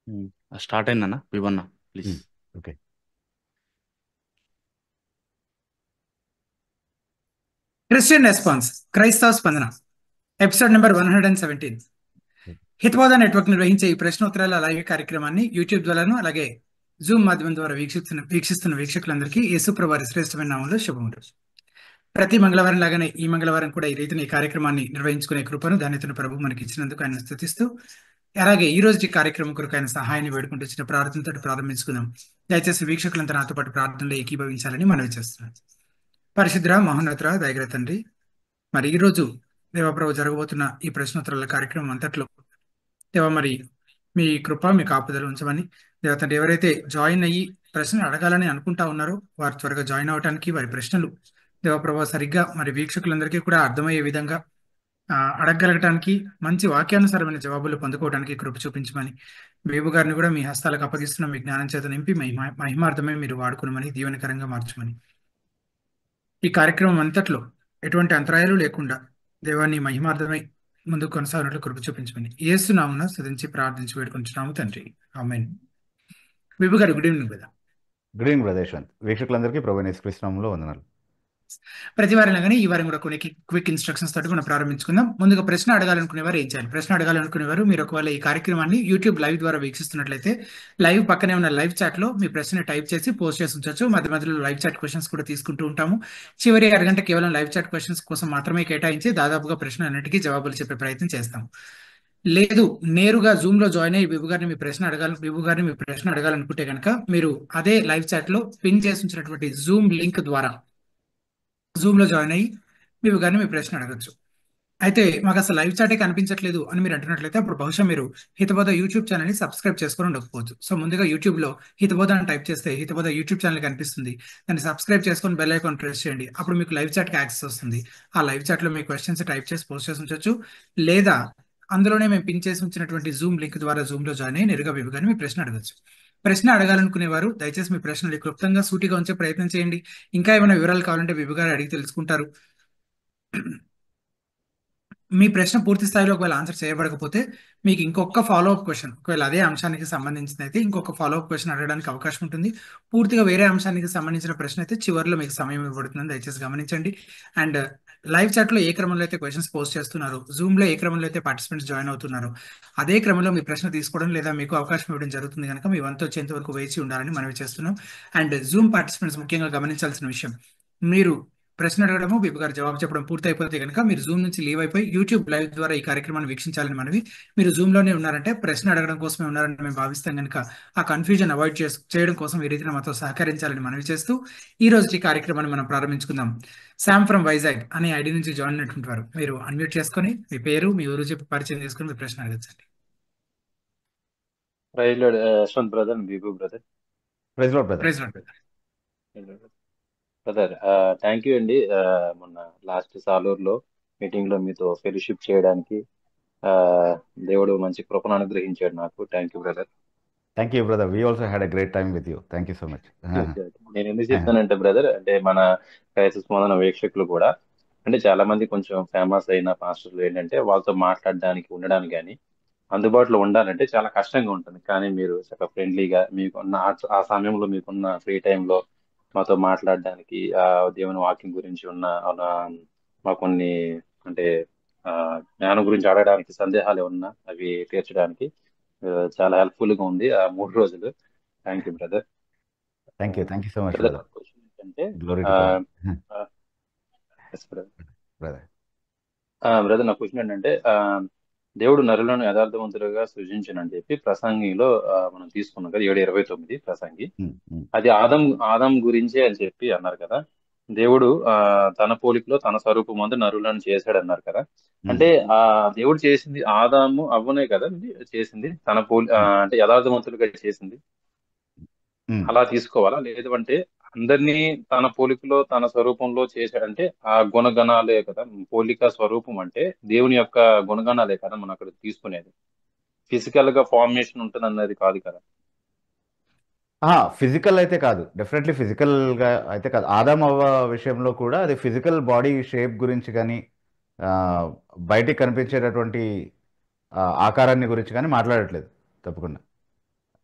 ఉమ్. Start అయిందన్న వివన్న please. Okay. Christian response క్రైస్తవ స్పందన ఎపిసోడ్ నెంబర్ 117. హితబోధ నెట్వర్క్ నిర్వహించే ఈ ప్రశ్నోత్తరాల లైవ్ కార్యక్రమాన్ని యూట్యూబ్ ద్వారాను అలాగే జూమ్ మాధ్యమం ద్వారా వీక్షిస్తున్న వీక్షకులందరికీ యేసుప్రభువారి శ్రేష్టమైన నామంలో శుభములు. ప్రతి మంగళవారం లాగానే ఈ మంగళవారం కూడా ఈ రీతిని ఈ కార్యక్రమాన్ని నిర్వహించుకునే కృపను ధాన్యతను ప్రభు మనకి ఇచ్చినందుకు ఆయన స్తుతిస్తూ, అలాగే ఈ రోజు ఈ కార్యక్రమం కొరకు ఆయన సహాయాన్ని వేడుకుంటూ ఇచ్చిన ప్రార్థనతో ప్రారంభించుకుందాం. దయచేసి వీక్షకులంతా నాతో పాటు ప్రార్థనలో ఏకీభవించాలని మనవి చేస్తున్నాను. పరిశుద్ర మహోన్నతుర దయగల తండ్రి, మరి ఈ రోజు దేవప్రభు జరగబోతున్న ఈ ప్రశ్నోత్తరాల కార్యక్రమం అంతట్లో దేవ మరి మీ కృప మీ కాపుదలు ఉంచమని దేవ తండ్రి, ఎవరైతే జాయిన్ అయ్యి ప్రశ్నలు అడగాలని అనుకుంటా ఉన్నారో వారు త్వరగా జాయిన్ అవడానికి, వారి ప్రశ్నలు దేవప్రభు సరిగ్గా మరి వీక్షకులందరికీ కూడా అర్థమయ్యే విధంగా అడగగలగటానికి, మంచి వాక్యానుసారమైన జవాబులు పొందుకోవడానికి కృప చూపించమని, బేబు గారిని కూడా మీ హస్తాలకు అప్పగిస్తున్న మీ జ్ఞానం చేత నింపి మహిమార్థమే మీరు వాడుకునమని, దీవెనకరంగా మార్చమని, ఈ కార్యక్రమం అంతట్లో ఎటువంటి అంతరాయాలు లేకుండా దేవాన్ని మహిమార్థమై ముందుకు కొనసాగినట్లు కృప చూపించమని యేసు నామమున స్తుతించి ప్రార్థించి వేడుకుంటున్నాము తండ్రి, ఆమేన్. బేబు గారు గుడ్ ఈవినింగ్ కదా. Good evening brother Yashwanth. వీక్షకులందరికీ ప్రభువైన యేసుక్రీస్తునామములో వందనాలు. ప్రతి వారం లాగానే ఈ వారం కూడా కొన్ని క్విక్ ఇన్స్ట్రక్షన్స్ తోటి మనం ప్రారంభించుకుందాం. ముందుగా ప్రశ్న అడగాలనుకునేవారు ఏం చేయాలి? ప్రశ్న అడగాలనుకునేవారు మీరు ఒకవేళ ఈ కార్యక్రమాన్ని యూట్యూబ్ లైవ్ ద్వారా వీక్షిస్తున్నట్లయితే లైవ్ పక్కనే ఉన్న లైవ్ చాట్ లో మీ ప్రశ్న టైప్ చేసి పోస్ట్ చేసి ఉంచవచ్చు. మధ్య మధ్యలో లైవ్ చాట్ క్వశ్చన్స్ కూడా తీసుకుంటూ ఉంటాము. చివరి అరగంట కేవలం లైవ్ చాట్ క్వశ్చన్స్ కోసం మాత్రమే కేటాయించి దాదాపుగా ప్రశ్న అన్నిటికీ జవాబులు చెప్పే ప్రయత్నం చేస్తాం. లేదు, నేరుగా జూమ్ లో జాయిన్ అయ్యి బిబు గారిని మీ ప్రశ్న అడగాలనుకుంటే కనుక మీరు అదే లైవ్ చాట్ లో పిన్ చేసి ఉంచినటువంటి జూమ్ లింక్ ద్వారా జూమ్ లో జాయిన్ అయ్యి బిబు గారిని మీ ప్రశ్న అడగచ్చు. అయితే మాకు అసలు లైవ్ చాటే కనిపించట్లేదు అని మీరు అంటున్నట్లయితే అప్పుడు బహుశా మీరు హితబోధ యూట్యూబ్ ఛానల్ ని సబ్స్క్రైబ్ చేసుకొని ఉండకపోవచ్చు. సో ముందుగా యూట్యూబ్ లో హితబోధ అని టైప్ చేస్తే హితబోధ యూట్యూబ్ ఛానల్ కనిపిస్తుంది. దాన్ని సబ్స్క్రైబ్ చేసుకొని బెల్ ఐకాన్ ప్రెస్ చేయండి. అప్పుడు మీకు లైవ్ చాట్ కి యాక్సెస్ వస్తుంది. ఆ లైవ్ చాట్ లో మీ క్వశ్చన్స్ టైప్ చేసి పోస్ట్ చేసి ఉంచవచ్చు. లేదా అందులోనే మేము పిన్ చేసి ఉంచినటువంటి జూమ్ లింక్ ద్వారా జూమ్ లో జాయిన్ అయ్యి నేరుగా బిబు గారిని మీ ప్రశ్న అడగచ్చు. ప్రశ్న అడగాలనుకునేవారు దయచేసి మీ ప్రశ్నలు క్లుప్తంగా సూటిగా ఉంచే ప్రయత్నం చేయండి. ఇంకా ఏమైనా వివరాలు కావాలంటే బిబు గారు అడిగి తెలుసుకుంటారు. మీ ప్రశ్న పూర్తి స్థాయిలో ఒకవేళ ఆన్సర్ చేయబడకపోతే మీకు ఇంకొక ఫాలోఅప్ క్వశ్చన్, ఒకవేళ అదే అంశానికి సంబంధించిన అయితే ఇంకొక ఫాలోఅప్ క్వశ్చన్ అడగడానికి అవకాశం ఉంటుంది. పూర్తిగా వేరే అంశానికి సంబంధించిన ప్రశ్న అయితే చివరిలో మీకు సమయం ఇవ్వబడుతుందని దయచేసి గమనించండి. అండ్ లైవ్ చాట్ లో ఏ క్రమంలో అయితే క్వశ్చన్స్ పోస్ట్ చేస్తున్నారు, జూమ్ లో ఏ క్రమంలో అయితే పార్టిసిపెంట్స్ జాయిన్ అవుతున్నారు, అదే క్రమంలో మీ ప్రశ్న తీసుకోవడం లేదా మీకు అవకాశం ఇవ్వడం జరుగుతుంది. కనుక మీ వంతు వచ్చేంత వరకు వేచి ఉండాలని మనవి చేస్తున్నాం. అండ్ జూమ్ పార్టిసిపెంట్స్ ముఖ్యంగా గమనించాల్సిన విషయం, మీరు ప్రశ్న అడగడము బిబు గారు జవాబు చెప్పడం పూర్తి అయిపోతే కనుక మీరు జూమ్ నుంచి లీవ్ అయిపోయి యూట్యూబ్ లైవ్ ద్వారా ఈ కార్యక్రమాన్ని వీక్షించాలని మనవి. మీరు జూమ్ లోనే ఉన్నారంటే ప్రశ్న అడగడం కోసమే ఉన్నారని మేము భావిస్తాం కనుక ఆ కన్ఫ్యూజన్ అవాయిడ్ చేయడం కోసం ఈ రీతిలో మాతో సహకరించాలని మనవి చేస్తూ ఈ రోజు ఈ కార్యక్రమాన్ని మనం ప్రారంభించుకుందాం. శామ్ ఫ్రమ్ వైజాగ్ అనే ఐడి నుంచి జాయిన్ అయినటువంటి వారు మీరు అన్మ్యూట్ చేసుకొని మీ పేరు మీ ఊరు చెప్పి పరిచయం చేసుకుని మీ ప్రశ్న అడగచ్చండి. ప్రైజ్ లార్డ్ యశ్వంత్ బ్రదర్, బీబు brother. Praise Lord brother. Praise Lord brother. Brother thank you అండి. మొన్న లాస్ట్ సాలూరులో మీటింగ్ లో మీతో ఫెలోషిప్ చేయడానికి దేవుడు మంచి కృపను అనుగ్రహించాడు నాకు. Thank you brother. Thank you brother. We also had a great time with you. Thank you so much. నేను ఎందుకు చెప్తానంటే బ్రదర్, అంటే మన క్రైస్తవ స్పందన వీక్షకులు కూడా అంటే చాలా మంది కొంచెం ఫేమస్ అయిన పాస్టర్లు ఏంటంటే వాళ్ళతో మాట్లాడడానికి ఉండడానికి కానీ అందుబాటులో ఉండాలంటే చాలా కష్టంగా ఉంటుంది. కానీ మీరు చాలా ఫ్రెండ్లీగా మీకున్న ఆ సమయంలో మీకున్న ఫ్రీ టైంలో మాతో మాట్లాడడానికి దేవుని వాక్యం గురించి మా కొన్ని అంటే జ్ఞానం గురించి అడగడానికి, సందేహాలు ఏమన్నా అవి తీర్చడానికి చాలా హెల్ప్ఫుల్ గా ఉంది ఆ 3 రోజులు. Thank you brother. Thank you so much brother, brother. Question ఏంటంటే గ్లోరీ టు గాడ్. బ్రదర్ నా క్వశ్చన్ ఏంటంటే దేవుడు నరులను యథార్థవంతులుగా సృజించనని చెప్పి ప్రసంగిలో మనం తీసుకున్నాం కదా, 7:29 ప్రసంగి. అది ఆదం గురించే అని చెప్పి అన్నారు కదా. దేవుడు తన పోలికలో తన స్వరూపమందు నరులను చేశాడు అన్నారు కదా. అంటే దేవుడు చేసింది ఆదాము అవ్వనే కదా చేసింది, తన అంటే యథార్థవంతులుగా చేసింది. అలా తీసుకోవాలా? లేదు అంటే అందరినీ తన పోలికలో తన స్వరూపంలో చేశాడంటే ఆ గుణగణాలే కదా. పోలిక స్వరూపం అంటే దేవుని యొక్క గుణగణాలే కదా మనం అక్కడ తీసుకునేది. ఫిజికల్ గా ఫార్మేషన్ ఉంటుంది అన్నది కాదు కదా. ఫిజికల్ అయితే కాదు, డెఫినెట్లీ ఫిజికల్ గా అయితే కాదు. ఆదాం అవ్వ విషయంలో కూడా అది ఫిజికల్ బాడీ షేప్ గురించి కానీ బయటికి కనిపించేటటువంటి ఆకారాన్ని గురించి కానీ మాట్లాడట్లేదు తప్పకుండా.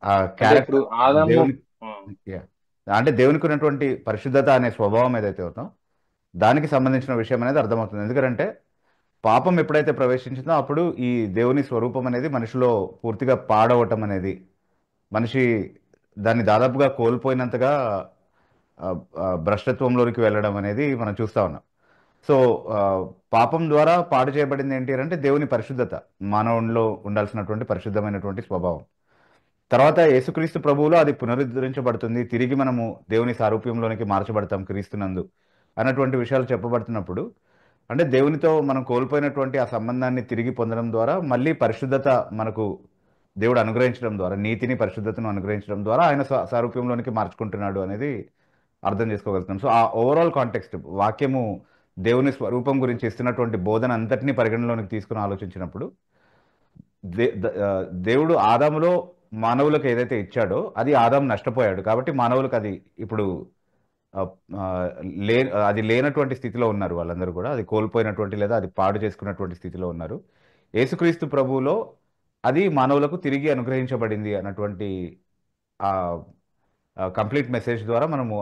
ఆ అంటే ఇప్పుడు క్యారెక్టర్ ఆదాము దేవుని ఆ, yeah. అంటే దేవునికి ఉన్నటువంటి పరిశుద్ధత అనే స్వభావం ఏదైతే ఉందో దానికి సంబంధించిన విషయం అనేది అర్థమవుతుంది. ఎందుకంటే పాపం ఎప్పుడైతే ప్రవేశించిందో అప్పుడు ఈ దేవుని స్వరూపం అనేది మనిషిలో పూర్తిగా పాడవటం అనేది, మనిషి దాన్ని దాదాపుగా కోల్పోయినంతగా ఆ, భ్రష్టత్వంలోనికి వెళ్ళడం అనేది మనం చూస్తా ఉన్నాం. సో ఆ, పాపం ద్వారా పాడు చేయబడింది ఏంటి అంటే దేవుని పరిశుద్ధత, మానవునిలో ఉండాల్సినటువంటి పరిశుద్ధమైనటువంటి స్వభావం. తర్వాత యేసుక్రీస్తు ప్రభువులో అది పునరుద్ధరించబడుతుంది, తిరిగి మనము దేవుని సారూప్యంలోనికి మార్చబడతాం క్రీస్తునందు అన్నటువంటి విషయాలు చెప్పబడుతున్నప్పుడు, అంటే దేవునితో మనం కోల్పోయినటువంటి ఆ సంబంధాన్ని తిరిగి పొందడం ద్వారా మళ్ళీ పరిశుద్ధత మనకు దేవుడు అనుగ్రహించడం ద్వారా, నీతిని పరిశుద్ధతను అనుగ్రహించడం ద్వారా ఆయన సారూప్యంలోనికి మార్చుకుంటున్నాడు అనేది అర్థం చేసుకోగలుగుతాం. సో ఆ ఓవరాల్ కాంటెక్స్ట్ వాక్యము దేవుని స్వరూపం గురించి ఇస్తున్నటువంటి బోధన అంతటినీ పరిగణలోనికి తీసుకుని ఆలోచించినప్పుడు దేవుడు ఆదాములో మానవులకు ఏదైతే ఇచ్చాడో అది ఆదాము నష్టపోయాడు కాబట్టి మానవులకు అది ఇప్పుడు ఆ, ఆ, లే అది లేనటువంటి స్థితిలో ఉన్నారు వాళ్ళందరూ కూడా, అది కోల్పోయినటువంటి లేదా అది పాడు చేసుకున్నటువంటి స్థితిలో ఉన్నారు. యేసుక్రీస్తు ప్రభువులో అది మానవులకు తిరిగి అనుగ్రహించబడింది అన్నటువంటి ఆ కంప్లీట్ మెసేజ్ ద్వారా మనము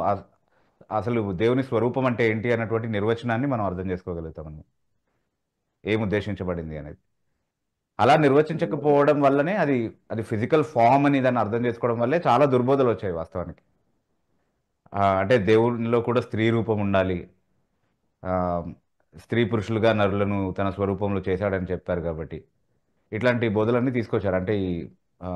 అసలు దేవుని స్వరూపం అంటే ఏంటి అన్నటువంటి నిర్వచనాన్ని మనం అర్థం చేసుకోగలుగుతాం అన్నమాట. ఏం ఉద్దేశించబడింది అనేది అలా నిర్వచించకపోవడం వల్లనే అది అది ఫిజికల్ ఫామ్ అని దాన్ని అర్థం చేసుకోవడం వల్లే చాలా దుర్బోధలు వచ్చాయి వాస్తవానికి. అంటే దేవునిలో కూడా స్త్రీ రూపం ఉండాలి, ఆ, స్త్రీ పురుషులుగా నరులను తన స్వరూపంలో చేశాడని చెప్పారు కాబట్టి ఇట్లాంటి బోధలన్నీ తీసుకొచ్చారు. అంటే ఈ ఆ,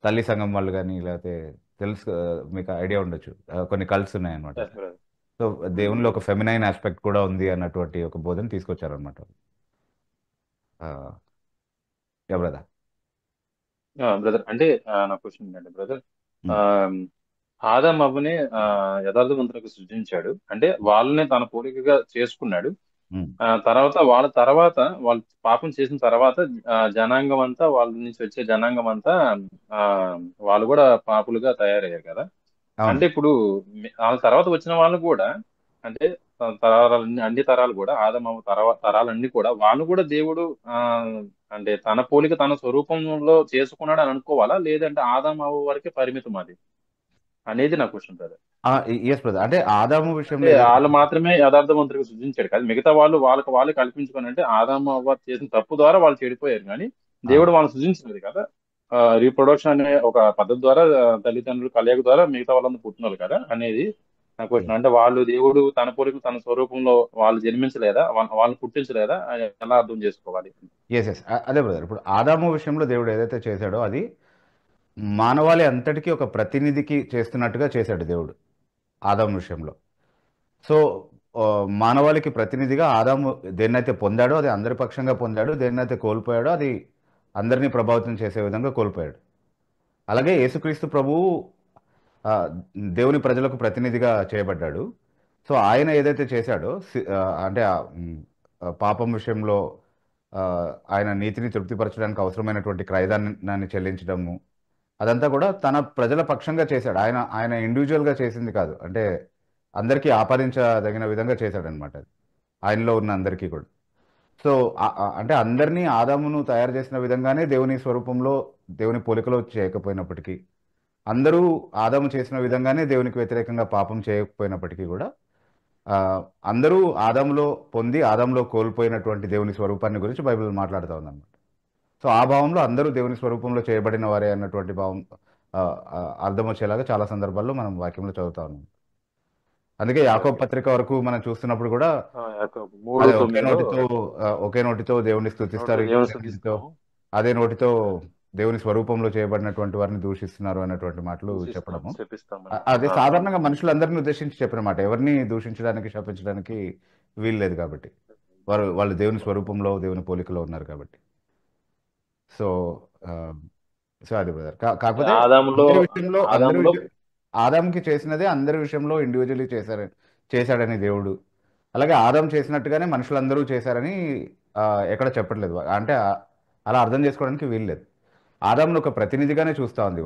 తల్లి సంఘం వాళ్ళు కానీ లేకపోతే తెలుసు, మీకు ఐడియా ఉండొచ్చు, కొన్ని కల్ట్స్ ఉన్నాయన్నమాట. yes, brother. సో దేవునిలో ఒక ఫెమినైన్ ఆస్పెక్ట్ కూడా ఉంది అన్నటువంటి ఒక బోధన తీసుకొచ్చారనమాట. బ్రదర్ బ్రదర్ అంటే నా క్వశ్చన్ ఏంటంటే బ్రదర్, ఆదాం అవ్వని యథార్థవంతులకు సృజించాడు, అంటే వాళ్ళని తన పోలికగా చేసుకున్నాడు. తర్వాత వాళ్ళు పాపం చేసిన తర్వాత జనాంగం అంతా, వాళ్ళ నుంచి వచ్చే జనాంగం అంతా ఆ, వాళ్ళు కూడా పాపులుగా తయారయ్యారు కదా. అంటే ఇప్పుడు వాళ్ళ తర్వాత వచ్చిన వాళ్ళు కూడా, అంటే అన్ని తరాలు కూడా ఆదాం అవ్వ తరాలన్నీ కూడా వాళ్ళు కూడా దేవుడు అంటే తన పోలిక తన స్వరూపంలో చేసుకున్నాడు అని అనుకోవాలా, లేదంటే ఆదాం అవ్వ వరకే పరిమితం అది అనేది నా క్వశ్చన్ బ్రదర్. ఎస్ బ్రదర్, అంటే ఆదాము అంటే విషయంలో వాళ్ళు మాత్రమే యథార్థవంతుడిగా సృజించాడు కదా, మిగతా వాళ్ళు వాళ్ళకి కల్పించుకొని, అంటే ఆదాము అవ్వ చేసిన తప్పు ద్వారా వాళ్ళు చెడిపోయారు కానీ దేవుడు వాళ్ళని సృజించలేదు కదా. రీప్రొడక్షన్ అనే ఒక పద్ధతి ద్వారా తల్లిదండ్రులు కలయిక ద్వారా మిగతా వాళ్ళందరూ పుట్టినారు కదా అనేది నా క్వశ్చన్. అంటే వాళ్ళు దేవుడు తన పోలిక తన స్వరూపంలో వాళ్ళు జన్మించలేదా, వాళ్ళని పుట్టించలేదా, అది ఎలా అర్థం చేసుకోవాలి? ఎస్ అదే బ్రదర్, ఇప్పుడు ఆదాము విషయంలో దేవుడు ఏదైతే చేశాడో అది మానవాళి అంతటికీ ఒక ప్రతినిధికి చేస్తున్నట్టుగా చేశాడు దేవుడు ఆదాము విషయంలో. సో మానవాళికి ప్రతినిధిగా ఆదాము దేన్నైతే పొందాడో అది అందరి పక్షంగా పొందాడు, దేన్నైతే కోల్పోయాడో అది అందరినీ ప్రభావితం చేసే విధంగా కోల్పోయాడు. అలాగే యేసుక్రీస్తు ప్రభువు ఆ, దేవుని ప్రజలకు ప్రతినిధిగా చేయబడ్డాడు. సో ఆయన ఏదైతే చేశాడో అంటే పాపం విషయంలో ఆ, ఆయన నీతిని తృప్తిపరచడానికి అవసరమైనటువంటి క్రయదానాన్ని చెల్లించడము అదంతా కూడా తన ప్రజల పక్షంగా చేశాడు. ఆయన ఆయన ఇండివిజువల్గా చేసింది కాదు, అంటే అందరికీ ఆపాదించదగిన విధంగా చేశాడనమాట అది, ఆయనలో ఉన్న అందరికీ కూడా. సో అంటే అందరినీ ఆదామును తయారు చేసిన విధంగానే దేవుని స్వరూపంలో దేవుని పోలికలో చేయకపోయినప్పటికీ, అందరూ ఆదాము చేసిన విధంగానే దేవునికి వ్యతిరేకంగా పాపం చేయకపోయినప్పటికీ కూడా ఆ, అందరూ ఆదాములో పొంది ఆదాములో కోల్పోయినటువంటి దేవుని స్వరూపాన్ని గురించి బైబిల్ మాట్లాడుతూ ఉందన్నమాట. సో ఆ భావంలో అందరూ దేవుని స్వరూపంలో చేయబడిన వారే అన్నటువంటి భావం అర్థం వచ్చేలాగా చాలా సందర్భాల్లో మనం వాక్యంలో చదువుతా ఉన్నాం. అందుకే యాకోబు పత్రిక వరకు మనం చూస్తున్నప్పుడు కూడా అదే ఒకే నోటితో దేవుని స్తుతిస్తారు, అదే నోటితో దేవుని స్వరూపంలో చేయబడినటువంటి వారిని దూషిస్తున్నారు అన్నటువంటి మాటలు చెప్పడము. అది సాధారణంగా మనుషులందరినీ ఉద్దేశించి చెప్పిన మాట, ఎవరిని దూషించడానికి శపించడానికి వీల్లేదు కాబట్టి, వాళ్ళు దేవుని స్వరూపంలో దేవుని పోలికలో ఉన్నారు కాబట్టి. సో సో అది బ్రదర్, కాకపోతే ఆదాంకి చేసినదే అందరి విషయంలో ఇండివిజువల్లీ చేశాడని దేవుడు, అలాగే ఆదాం చేసినట్టుగానే మనుషులందరూ చేశారని ఎక్కడ చెప్పట్లేదు. అంటే అలా అర్థం చేసుకోవడానికి వీల్లేదు. ఆదాంను ఒక ప్రతినిధిగానే చూస్తూ ఉంది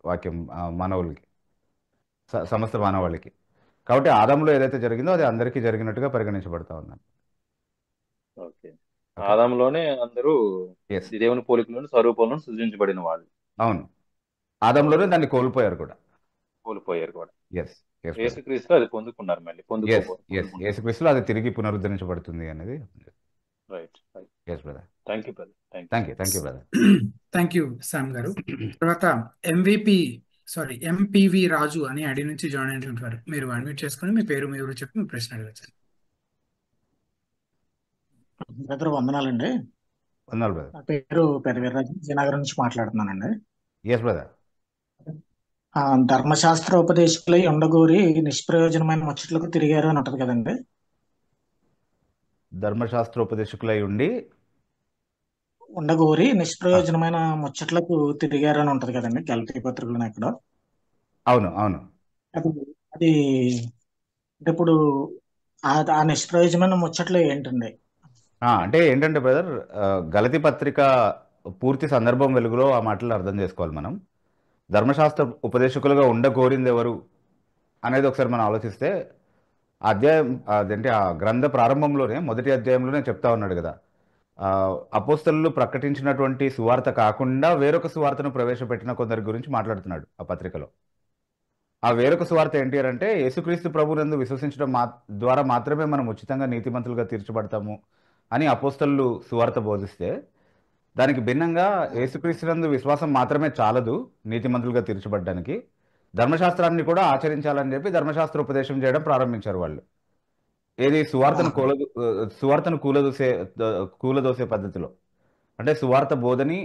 వాక్యం మానవులకి, సమస్త మానవాళికి. కాబట్టి ఆదాంలో ఏదైతే జరిగిందో అది అందరికీ జరిగినట్టుగా పరిగణించబడతా ఉందని. ఆదాంలోనే అందరూ దేవుని పోలికలోని స్వరూపంలో సృజించబడిన వాళ్ళు. అవును. ఆదంలోనే దాన్ని కోల్పోయారు కూడా. కోల్పోయారు కూడా. Yes yes brother. యేసుక్రీస్తు అది పొందుకున్నారు, మళ్ళీ ఎస్ ఎస్ పొందుకుంటారు. యేసుక్రీస్తులో అది తిరిగి పునరుద్ధరించబడుతుంది అనేది. Right right. Yes brother. Thank you brother. Thank you brother. Thank you Sam గారు. తర్వాత ఎంపీవి రాజు అని ఐడి నుంచి జాయిన్ అయినటువంటి మీరు అడ్మిట్ చేసుకొని మీ పేరు మీ ఊరు చెప్పి మీ ప్రశ్న అడగచ్చు. బ్రదర్ వందనాలండి. వందనాలు బ్రదర్. నా పేరు పెద్ద వీర్రాజు, విజయనగరం నుంచి మాట్లాడుతున్నానండి. Yes brother. ధర్మశాస్త్ర ఉపదేశకులై ఉండగోరి నిష్ప్రయోజనమైన ముచ్చట్లకు తిరిగారు అని ఉంటది కదండి. ధర్మశాస్త్రోపదేశకులై ఉండి ఉండగోరి నిష్ప్రయోజనమైన ముచ్చట్లకు తిరిగారు అని ఉంటది కదండి గలతీ పత్రికలో ఎక్కడ. అవును అవును. అది అది అంటే ఇప్పుడు ఆ నిష్ప్రయోజనమైన ముచ్చట్లు ఏంటండి? అంటే ఏంటంటే బ్రదర్, గలతీ పత్రిక పూర్తి సందర్భం వెలుగులో ఆ మాటలు అర్థం చేసుకోవాలి మనం. ధర్మశాస్త్ర ఉపదేశకులుగా ఉండకోరింది ఎవరు అనేది ఒకసారి మనం ఆలోచిస్తే అధ్యాయం అదేంటి ఆ గ్రంథ ప్రారంభంలోనే మొదటి అధ్యాయంలోనే చెప్తా ఉన్నాడు కదా, అపోస్తలులు ప్రకటించినటువంటి సువార్త కాకుండా వేరొక సువార్తను ప్రవేశపెట్టిన కొందరి గురించి మాట్లాడుతున్నాడు ఆ పత్రికలో. ఆ వేరొక సువార్త ఏంటి అంటే యేసుక్రీస్తు ప్రభునందు విశ్వసించడం ద్వారా మాత్రమే మనం ఉచితంగా నీతిమంతులుగా తీర్చబడతాము అని అపోస్తలులు సువార్త బోధిస్తే, దానికి భిన్నంగా యేసుక్రీస్తునందు విశ్వాసం మాత్రమే చాలదు నీతిమంతులుగా తీర్చబడడానికి, ధర్మశాస్త్రాన్ని కూడా ఆచరించాలని చెప్పి ధర్మశాస్త్ర ఉపదేశం చేయడం ప్రారంభించారు వాళ్ళు. ఏది సువార్తను కూలదోసే పద్ధతిలో, అంటే సువార్త బోధని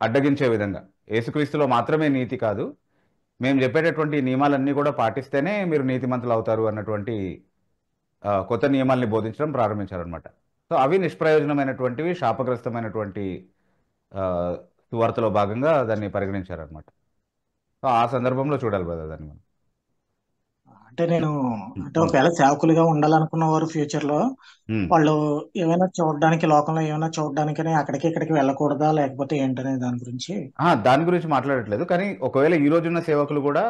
అడ్డగించే విధంగా, యేసుక్రీస్తులో మాత్రమే నీతి కాదు, మేము చెప్పేటటువంటి నియమాలన్నీ కూడా పాటిస్తేనే మీరు నీతిమంతులు అవుతారు అన్నటువంటి కొత్త నియమాల్ని బోధించడం ప్రారంభించారనమాట. సో అవి నిష్ప్రయోజనమైనటువంటివి, శాపగ్రస్తమైనటువంటి సువార్తలో భాగంగా దాన్ని పరిగణించారనమాట. సో ఆ సందర్భంలో చూడాలి బ్రదర్ దాన్ని మనం. అంటే ఒకవేళ సేవకులుగా ఉండాలనుకున్న వారు ఫ్యూచర్ లో వాళ్ళు ఏమైనా చూడడానికి, లోకంలో ఏమైనా చూడడానికి అక్కడికి ఇక్కడికి వెళ్ళకూడదా, లేకపోతే ఏంటనే దాని గురించి మాట్లాడట్లేదు. కానీ ఒకవేళ ఈ రోజున్న సేవకులు కూడా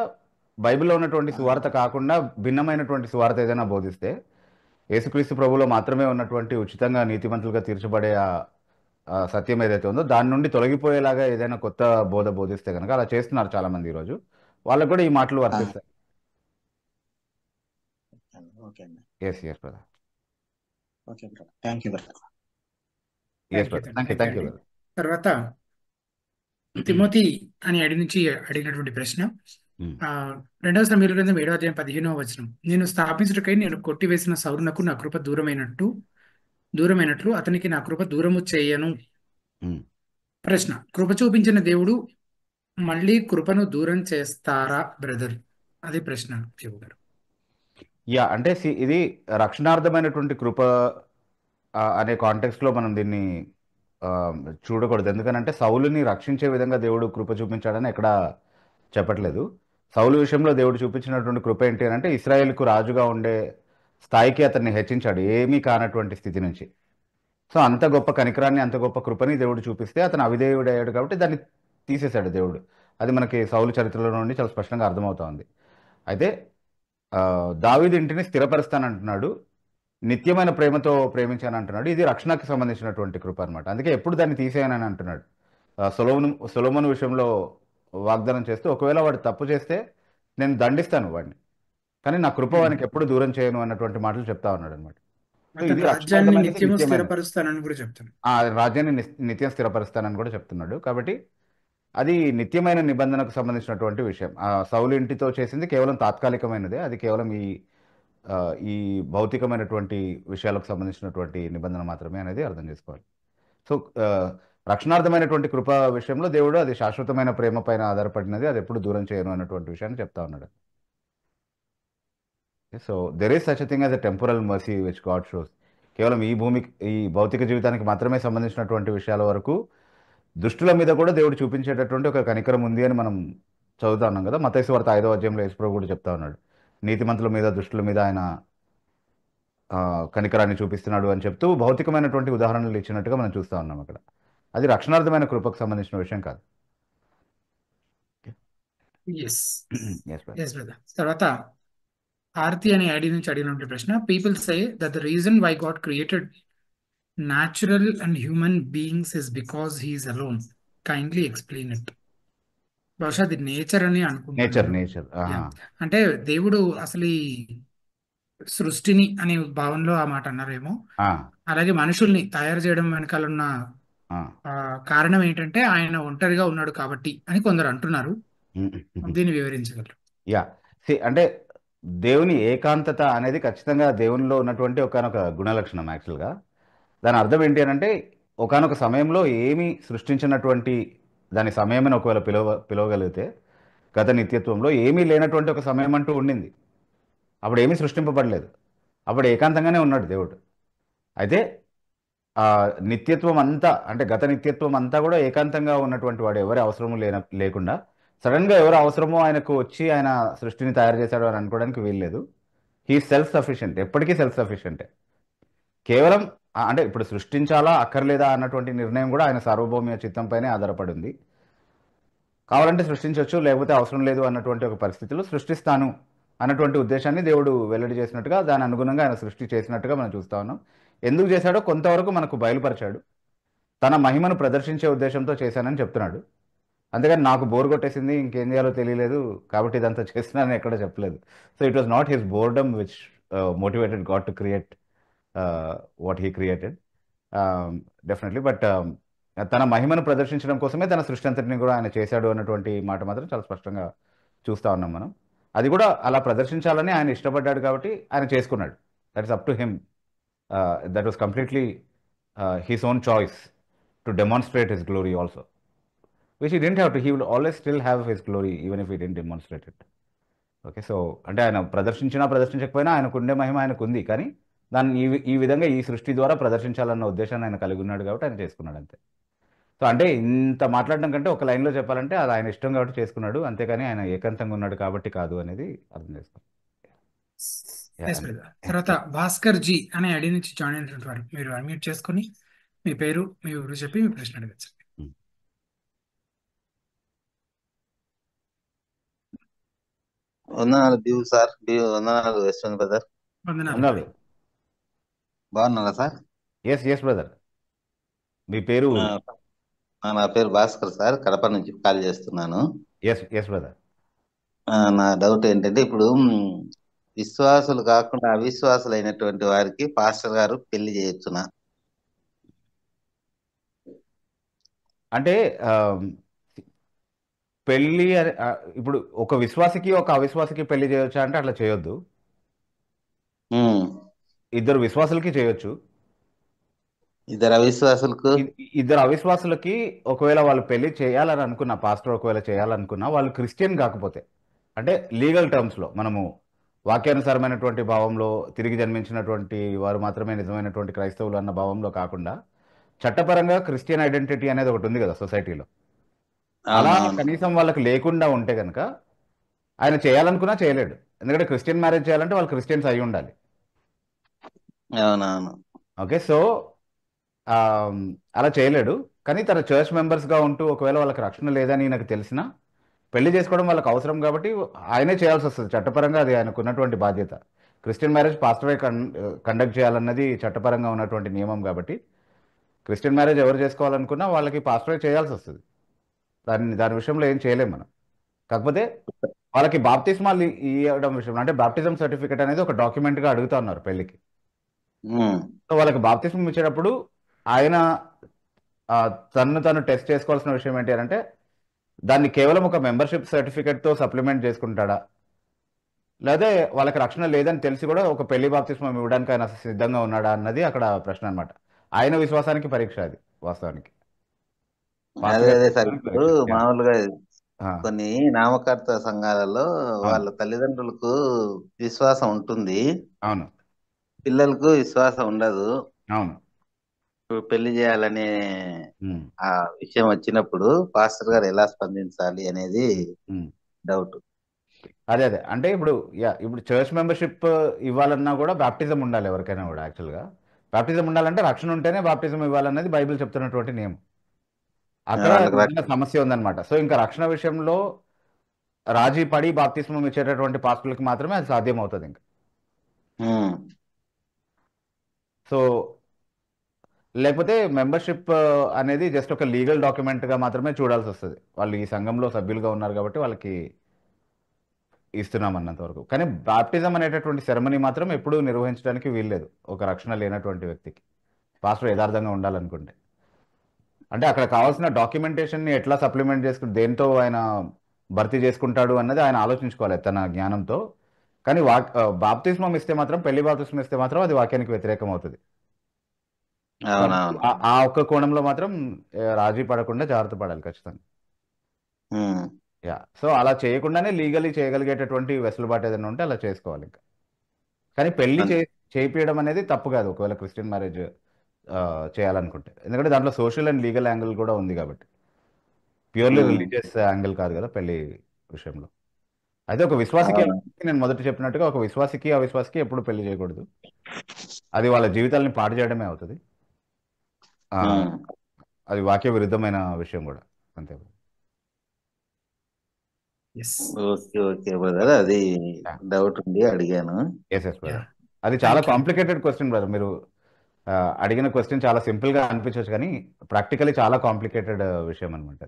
బైబిల్లో ఉన్నటువంటి సువార్త కాకుండా భిన్నమైనటువంటి సువార్త ఏదైనా బోధిస్తే, యేసుక్రీస్తు ప్రభులో మాత్రమే ఉన్నటువంటి ఉచితంగా నీతిమంతులుగా తీర్చబడే సత్యం ఏదైతే ఉందో దాని నుండి తొలగిపోయేలాగా ఏదైనా కొత్త బోధ బోధిస్తే కనుక, అలా చేస్తున్నారు చాలా మంది ఈరోజు, వాళ్ళకు కూడా ఈ మాటలు వర్తిస్తాయి. Yes, brother. Okay, brother. Thank you, brother. Yes, brother. Thank you, brother. తర్వాత తిమోతి అని ఐడి నుంచి అడిగినటువంటి ప్రశ్న, 2వ సమూయేలు గ్రంథం 7వ అధ్యాయం 15వ వచనం, నేను స్థాపించుటకై నేను కొట్టివేసిన సౌలునకు నా కృప దూరమైనట్లు అతనికి నా కృప దూరము చేయను. ప్రశ్న, కృప చూపించిన దేవుడు మళ్ళీ కృపను దూరం చేస్తారా బ్రదర్? అదే ప్రశ్న దేవుడు గారు. అంటే ఇది రక్షణార్థమైనటువంటి కృప అనే కాంటెక్స్ట్లో మనం దీన్ని చూడకూడదు. ఎందుకనంటే సౌలుని రక్షించే విధంగా దేవుడు కృప చూపించాడని ఎక్కడ చెప్పట్లేదు. సౌలు విషయంలో దేవుడు చూపించినటువంటి కృప ఏంటి అని అంటే, ఇశ్రాయేల్కు రాజుగా ఉండే స్థాయికి అతన్ని హెచ్చించాడు, ఏమీ కానటువంటి స్థితి నుంచి. సో అంత గొప్ప కనికరాన్ని, అంత గొప్ప కృపని దేవుడు చూపిస్తే అతను అవిధేయుడు అయ్యాడు కాబట్టి దాన్ని తీసేశాడు దేవుడు. అది మనకి సౌలు చరిత్రలో నుండి చాలా స్పష్టంగా అర్థమవుతా ఉంది. అయితే దావీదు ఇంటిని స్థిరపరుస్తానంటున్నాడు, నిత్యమైన ప్రేమతో ప్రేమించానంటున్నాడు. ఇది రక్షణకు సంబంధించినటువంటి కృప అనమాట. అందుకే ఎప్పుడు దాన్ని తీసేయనని అంటున్నాడు. సొలొమోను విషయంలో వాగ్దానం చేస్తూ, ఒకవేళ వాడు తప్పు చేస్తే నేను దండిస్తాను వాడిని, కానీ నా కృప వానికి ఎప్పుడు దూరం చేయను అన్నటువంటి మాటలు చెప్తా ఉన్నాడు అనమాట. రాజ్యాన్ని నిత్యం స్థిరపరుస్తానని కూడా చెప్తున్నాడు. కాబట్టి అది నిత్యమైన నిబంధనకు సంబంధించినటువంటి విషయం. సౌలు ఇంటితో చేసింది కేవలం తాత్కాలికమైనదే, అది కేవలం ఈ భౌతికమైనటువంటి విషయాలకు సంబంధించినటువంటి నిబంధన మాత్రమే అనేది అర్థం చేసుకోవాలి. సో రక్షణార్థమైనటువంటి కృప విషయంలో దేవుడు అది శాశ్వతమైన ప్రేమ పైన ఆధారపడినది, అది ఎప్పుడు దూరం చేయను అన్నటువంటి విషయాన్ని చెప్తా ఉన్నాడు. So there is such a thing as a temporal mercy which God shows. కేవలం ఈ భౌతిక జీవితానికి మాత్రమే సంబంధించినటువంటి విషయాల వరకు దుష్టుల మీద కూడా దేవుడు చూపించేటటువంటి ఒక కనికరం ఉంది అని మనం చదువుతా ఉన్నాం కదా. మత్తయి సువార్త 5వ అధ్యాయంలో యేసుప్రభువు కూడా చెప్తా ఉన్నాడు, నీతిమంతుల మీద దుష్టుల మీద ఆయన కనికరాన్ని చూపిస్తున్నాడు అని చెప్తూ భౌతికమైనటువంటి ఉదాహరణలు ఇచ్చినట్టుగా మనం చూస్తూ ఉన్నాం అక్కడ. అది రక్షణార్థమైన కృపకు సంబంధించిన విషయం కాదు. తర్వాత ఆర్తి అనే ఐడి నుంచి అడిగినటువంటి ప్రశ్న, people say that the reason why God created natural and human beings is because he is alone. Kindly explain it. బహుశా అది నేచర్ అని నేచర్ అనుకుంటున్నాను. Nature yeah. అంటే దేవుడు అసలు ఈ సృష్టిని అనే భావనలో ఆ మాట అన్నారేమో. అలాగే మనుషుల్ని తయారు చేయడం వెనకాల ఉన్న కారణం ఏంటంటే ఆయన ఒంటరిగా ఉన్నాడు కాబట్టి అని కొందరు అంటున్నారు. దీన్ని వివరించగలరు. యా అంటే దేవుని ఏకాంతత అనేది ఖచ్చితంగా దేవునిలో ఉన్నటువంటి ఒకనొక గుణలక్షణం యాక్చువల్గా. దాని అర్థం ఏంటి అని అంటే ఒకనొక సమయంలో ఏమీ సృష్టించినటువంటి దాని సమయమని ఒకవేళ పిలవగలిగితే గత నిత్యత్వంలో ఏమీ లేనటువంటి ఒక సమయం అంటూ ఉండింది. అప్పుడు ఏమీ సృష్టింపబడలేదు. అప్పుడు ఏకాంతంగానే ఉన్నాడు దేవుడు. అయితే ఆ నిత్యత్వం అంతా అంటే గత నిత్యత్వం అంతా కూడా ఏకాంతంగా ఉన్నటువంటి వాడు, ఎవరి అవసరము లేకుండా సడన్గా ఎవరు అవసరమో ఆయనకు వచ్చి ఆయన సృష్టిని తయారు చేశాడు అని అనుకోవడానికి వీల్లేదు. హీ సెల్ఫ్ సఫిషియెంట్, ఎప్పటికీ సెల్ఫ్ సఫిషియెంటే. కేవలం అంటే ఇప్పుడు సృష్టించాలా అక్కర్లేదా అన్నటువంటి నిర్ణయం కూడా ఆయన సార్వభౌమ్య చిత్తంపైనే ఆధారపడి ఉంది. కావాలంటే సృష్టించవచ్చు, లేకపోతే అవసరం లేదు అన్నటువంటి ఒక పరిస్థితిలో సృష్టిస్తాను అన్నటువంటి ఉద్దేశాన్ని దేవుడు వెల్లడి చేసినట్టుగా, దాని అనుగుణంగా ఆయన సృష్టి చేసినట్టుగా మనం చూస్తా ఉన్నాం. ఎందుకు చేశాడో కొంతవరకు మనకు బయలుపరిచాడు. తన మహిమను ప్రదర్శించే ఉద్దేశంతో చేశానని చెప్తున్నాడు. అంతేగాని నాకు బోర్ కొట్టేసింది, ఇంకేం చేయాలో తెలియలేదు కాబట్టి ఇదంతా చేస్తున్నానని ఎక్కడ చెప్పలేదు. So it was not his boredom which motivated God to create what he created definitely. But తన మహిమను ప్రదర్శించడం కోసమే తన సృష్టి అంతటిని కూడా ఆయన చేశాడు అన్నటువంటి మాట మాత్రం చాలా స్పష్టంగా చూస్తూ ఉన్నాం మనం. అది కూడా అలా ప్రదర్శించాలని ఆయన ఇష్టపడ్డాడు కాబట్టి ఆయన చేసుకున్నాడు. That is up to him. That was completely his own choice to demonstrate his glory also, which he didn't have to. He will always still have his glory even if he didn't demonstrate it. Okay, so అంటే ఆయన ప్రదర్శించకపోయినా ఆయనకు ఉండే మహిమ ఆయనకు ఉంది, కానీ దాన్ని ఈ విధంగా ఈ సృష్టి ద్వారా ప్రదర్శించాలన్న ఉద్దేశాన్ని ఆయన కలిగి ఉన్నాడు కాబట్టి ఆయన చేసుకున్నాడు అంతే. సో అంటే ఇంత మాట్లాడడం కంటే ఒక లైన్లో చెప్పాలంటే అది ఆయన ఇష్టం కాబట్టి చేసుకున్నాడు, అంతేకాని ఆయన ఏకాంతంగా ఉన్నాడు కాబట్టి కాదు అనేది అర్థం Yes, చేసుకోండి. brother. తర్వాత భాస్కర్ జీ అనే ఐడి నుంచి జాయిన్ అయినటువంటి వారు, మీరు అన్మ్యూట్ చేసుకొని మీ పేరు మీ ఊరు చెప్పి మీ ప్రశ్న అడగచ్చు. వందనాలు బివు సార్, వందనాలు యశ్వంత్ బ్రదర్. వందనాలు. బాగున్నారా సార్? Yes brother. మీ పేరు? నా పేరు భాస్కర్ సార్, కడప నుంచి కాల్ చేస్తున్నాను. Yes brother. నా డౌట్ ఏంటంటే ఇప్పుడు విశ్వాసులు కాకుండా అవిశ్వాసులు అయినటువంటి వారికి పాస్టర్ గారు పెళ్లి చేయొచ్చునా? అంటే పెళ్లి ఇప్పుడు ఒక విశ్వాసికి ఒక అవిశ్వాసికి పెళ్లి చేయొచ్చా అంటే అట్లా చేయొద్దు. ఇద్దరు విశ్వాసులకి చేయొచ్చు. ఇద్దరు అవిశ్వాసులకి ఒకవేళ వాళ్ళు పెళ్లి చేయాలని అనుకున్న, పాస్టర్ ఒకవేళ చేయాలనుకున్నా, వాళ్ళు క్రిస్టియన్ కాకపోతే, అంటే లీగల్ టర్మ్స్లో మనము వాక్యానుసారమైనటువంటి భావంలో తిరిగి జన్మించినటువంటి వారు మాత్రమే నిజమైనటువంటి క్రైస్తవులు అన్న భావంలో కాకుండా, చట్టపరంగా క్రిస్టియన్ ఐడెంటిటీ అనేది ఒకటి ఉంది కదా సొసైటీలో, అలా కనీసం వాళ్ళకి లేకుండా ఉంటే కనుక ఆయన చేయాలనుకున్నా చేయలేడు. ఎందుకంటే క్రిస్టియన్ మ్యారేజ్ చేయాలంటే వాళ్ళు క్రిస్టియన్స్ అయి ఉండాలి. ఓకే, సో అలా చేయలేడు. కానీ తన చర్చ్ మెంబర్స్గా ఉంటూ ఒకవేళ వాళ్ళకి రక్షణ లేదని నాకు తెలిసినా పెళ్లి చేసుకోవడం వాళ్ళకి అవసరం కాబట్టి ఆయనే చేయాల్సి వస్తుంది. చట్టపరంగా అది ఆయనకు ఉన్నటువంటి బాధ్యత. క్రిస్టియన్ మ్యారేజ్ పాస్టరే కండక్ట్ చేయాలన్నది చట్టపరంగా ఉన్నటువంటి నియమం కాబట్టి క్రిస్టియన్ మ్యారేజ్ ఎవరు చేసుకోవాలనుకున్నా వాళ్ళకి పాస్టరే చేయాల్సి వస్తుంది. దాని విషయంలో ఏం చేయలేం మనం. కాకపోతే వాళ్ళకి బాప్తిస్మాలు ఇవ్వడం విషయంలో, అంటే బాప్టిజం సర్టిఫికేట్ అనేది ఒక డాక్యుమెంట్గా అడుగుతా ఉన్నారు పెళ్లికి. సో వాళ్ళకి బాప్తిస్మం ఇచ్చేటప్పుడు ఆయన తను టెస్ట్ చేసుకోవాల్సిన విషయం ఏంటి అంటే దాన్ని కేవలం ఒక మెంబర్షిప్ సర్టిఫికేట్తో సప్లిమెంట్ చేసుకుంటాడా, లేదా వాళ్ళకి రక్షణ లేదని తెలిసి కూడా ఒక పెళ్లి బాప్తిస్మం ఇవ్వడానికి ఆయన సిద్ధంగా ఉన్నాడా అన్నది అక్కడ ప్రశ్న అనమాట. ఆయన విశ్వాసానికి పరీక్ష అది వాస్తవానికి. మామూలుగా కొన్ని నామకర్త సంఘాలలో వాళ్ళ తల్లిదండ్రులకు విశ్వాసం ఉంటుంది, అవును, పిల్లలకు విశ్వాసం ఉండదు. అవును, పెళ్లి చేయాలనే ఆ విషయం వచ్చినప్పుడు పాస్టర్ గారు ఎలా స్పందించాలి అనేది డౌట్. అదే అంటే ఇప్పుడు చర్చ్ మెంబర్షిప్ ఇవ్వాలన్నా కూడా బాప్టిజం ఉండాలి ఎవరికైనా కూడా. యాక్చువల్గా బాప్టిజం ఉండాలంటే రక్షణ ఉంటేనే బాప్టిజం ఇవ్వాలన్నది బైబిల్ చెప్తున్నటువంటి నియమం. అక్కడ సమస్య ఉందన్నమాట. సో ఇంకా రక్షణ విషయంలో రాజీ పడి బాప్తిస్మం ఇచ్చేటటువంటి పాస్టర్లకు మాత్రమే అది సాధ్యం అవుతుంది ఇంకా. సో లేకపోతే మెంబర్షిప్ అనేది జస్ట్ ఒక లీగల్ డాక్యుమెంట్గా మాత్రమే చూడాల్సి వస్తుంది. వాళ్ళు ఈ సంఘంలో సభ్యులుగా ఉన్నారు కాబట్టి వాళ్ళకి ఇస్తున్నాం అన్నంత వరకు. కానీ బాప్టిజం అనేటటువంటి సెరమనీ మాత్రం ఎప్పుడూ నిర్వహించడానికి వీల్లేదు ఒక రక్షణ లేనటువంటి వ్యక్తికి, పాస్టర్ యథార్థంగా ఉండాలనుకుంటే. అంటే అక్కడ కావాల్సిన డాక్యుమెంటేషన్ని ఎట్లా సప్లిమెంట్ చేసుకుంటే దేంతో ఆయన భర్తీ చేసుకుంటాడు అన్నది ఆయన ఆలోచించుకోవాలి తన జ్ఞానంతో. కానీ బాప్తిస్మం ఇస్తే మాత్రం, పెళ్లి బాప్తిస్మం ఇస్తే మాత్రం అది వాక్యానికి వ్యతిరేకం అవుతుంది. అవునవును. ఆ ఒక్క కోణంలో మాత్రం రాజీ పడకుండా జాగ్రత్త పడాలి ఖచ్చితంగా. యా, సో అలా చేయకుండానే లీగలీ చేయగలిగేటటువంటి వెసులుబాటు ఏదైనా ఉంటే అలా చేసుకోవాలి ఇంకా. కానీ పెళ్లి చేయించడం అనేది తప్పు కాదు ఒకవేళ క్రిస్టియన్ మ్యారేజ్ చేయాలనుకుంటే, ఎందుకంటే దాంట్లో సోషల్ అండ్ లీగల్ యాంగిల్ కూడా ఉంది కాబట్టి. ప్యూర్లీ రిలీజియస్ యాంగిల్ కాదు కదా పెళ్లి విషయంలో. అయితే ఒక విశ్వాసికి, నేను మొదట చెప్పినట్టుగా, ఒక విశ్వాసికి అవిశ్వాసికి ఎప్పుడు పెళ్లి చేయకూడదు. అది వాళ్ళ జీవితాలని పాడు చేయడమే అవుతుంది. అది వాక్య విరుద్ధమైన విషయం కూడా అంతే. ఓకే ఓకే బ్రదర్, అది డౌట్ ఉంది అడిగాను. ఎస్ బ్రదర్, అది చాలా కాంప్లికేటెడ్ క్వశ్చన్ బ్రదర్. మీరు అడిగిన క్వశ్చన్ చాలా సింపుల్ గా అనిపించవచ్చు కానీ ప్రాక్టికలీ చాలా కాంప్లికేటెడ్ విషయం అనమాట.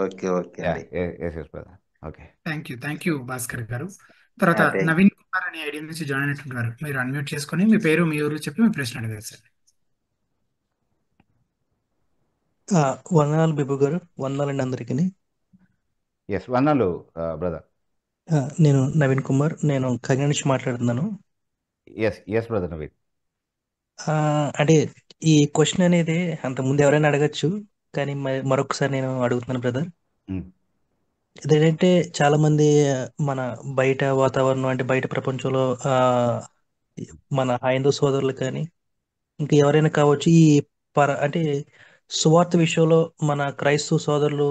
Okay okay okay, thank you Bhaskar గారు. తర్వాత నవీన్ కుమార్ అనే ఐడి నుంచి జాయిన్ అయినట్టున్నారు. మీరు అన్మ్యూట్ చేసుకొని మీ పేరు, మీ ఊరు చెప్పి మీ ప్రశ్న అడగారు సార్. వందనాలు బిబు గారు, వందనాలండి అందరికీ. ఎస్, వందనాలు బ్రదర్. నేను నవీన్ కుమార్, నేను కాకినాడ నుంచి మాట్లాడుతున్నాను. Yes brother Naveen. అంటే ఈ క్వశ్చన్ అనేది అంతకుముందు ఎవరైనా అడగచ్చు, కానీ మరొకసారి నేను అడుగుతున్నాను బ్రదర్. ఇదేంటంటే చాలా మంది మన బయట వాతావరణం, అంటే బయట ప్రపంచంలో మన హైందవ సోదరులు కానీ ఇంకా ఎవరైనా కావచ్చు, ఈ అంటే సువార్త విషయంలో మన క్రైస్తవ సోదరులు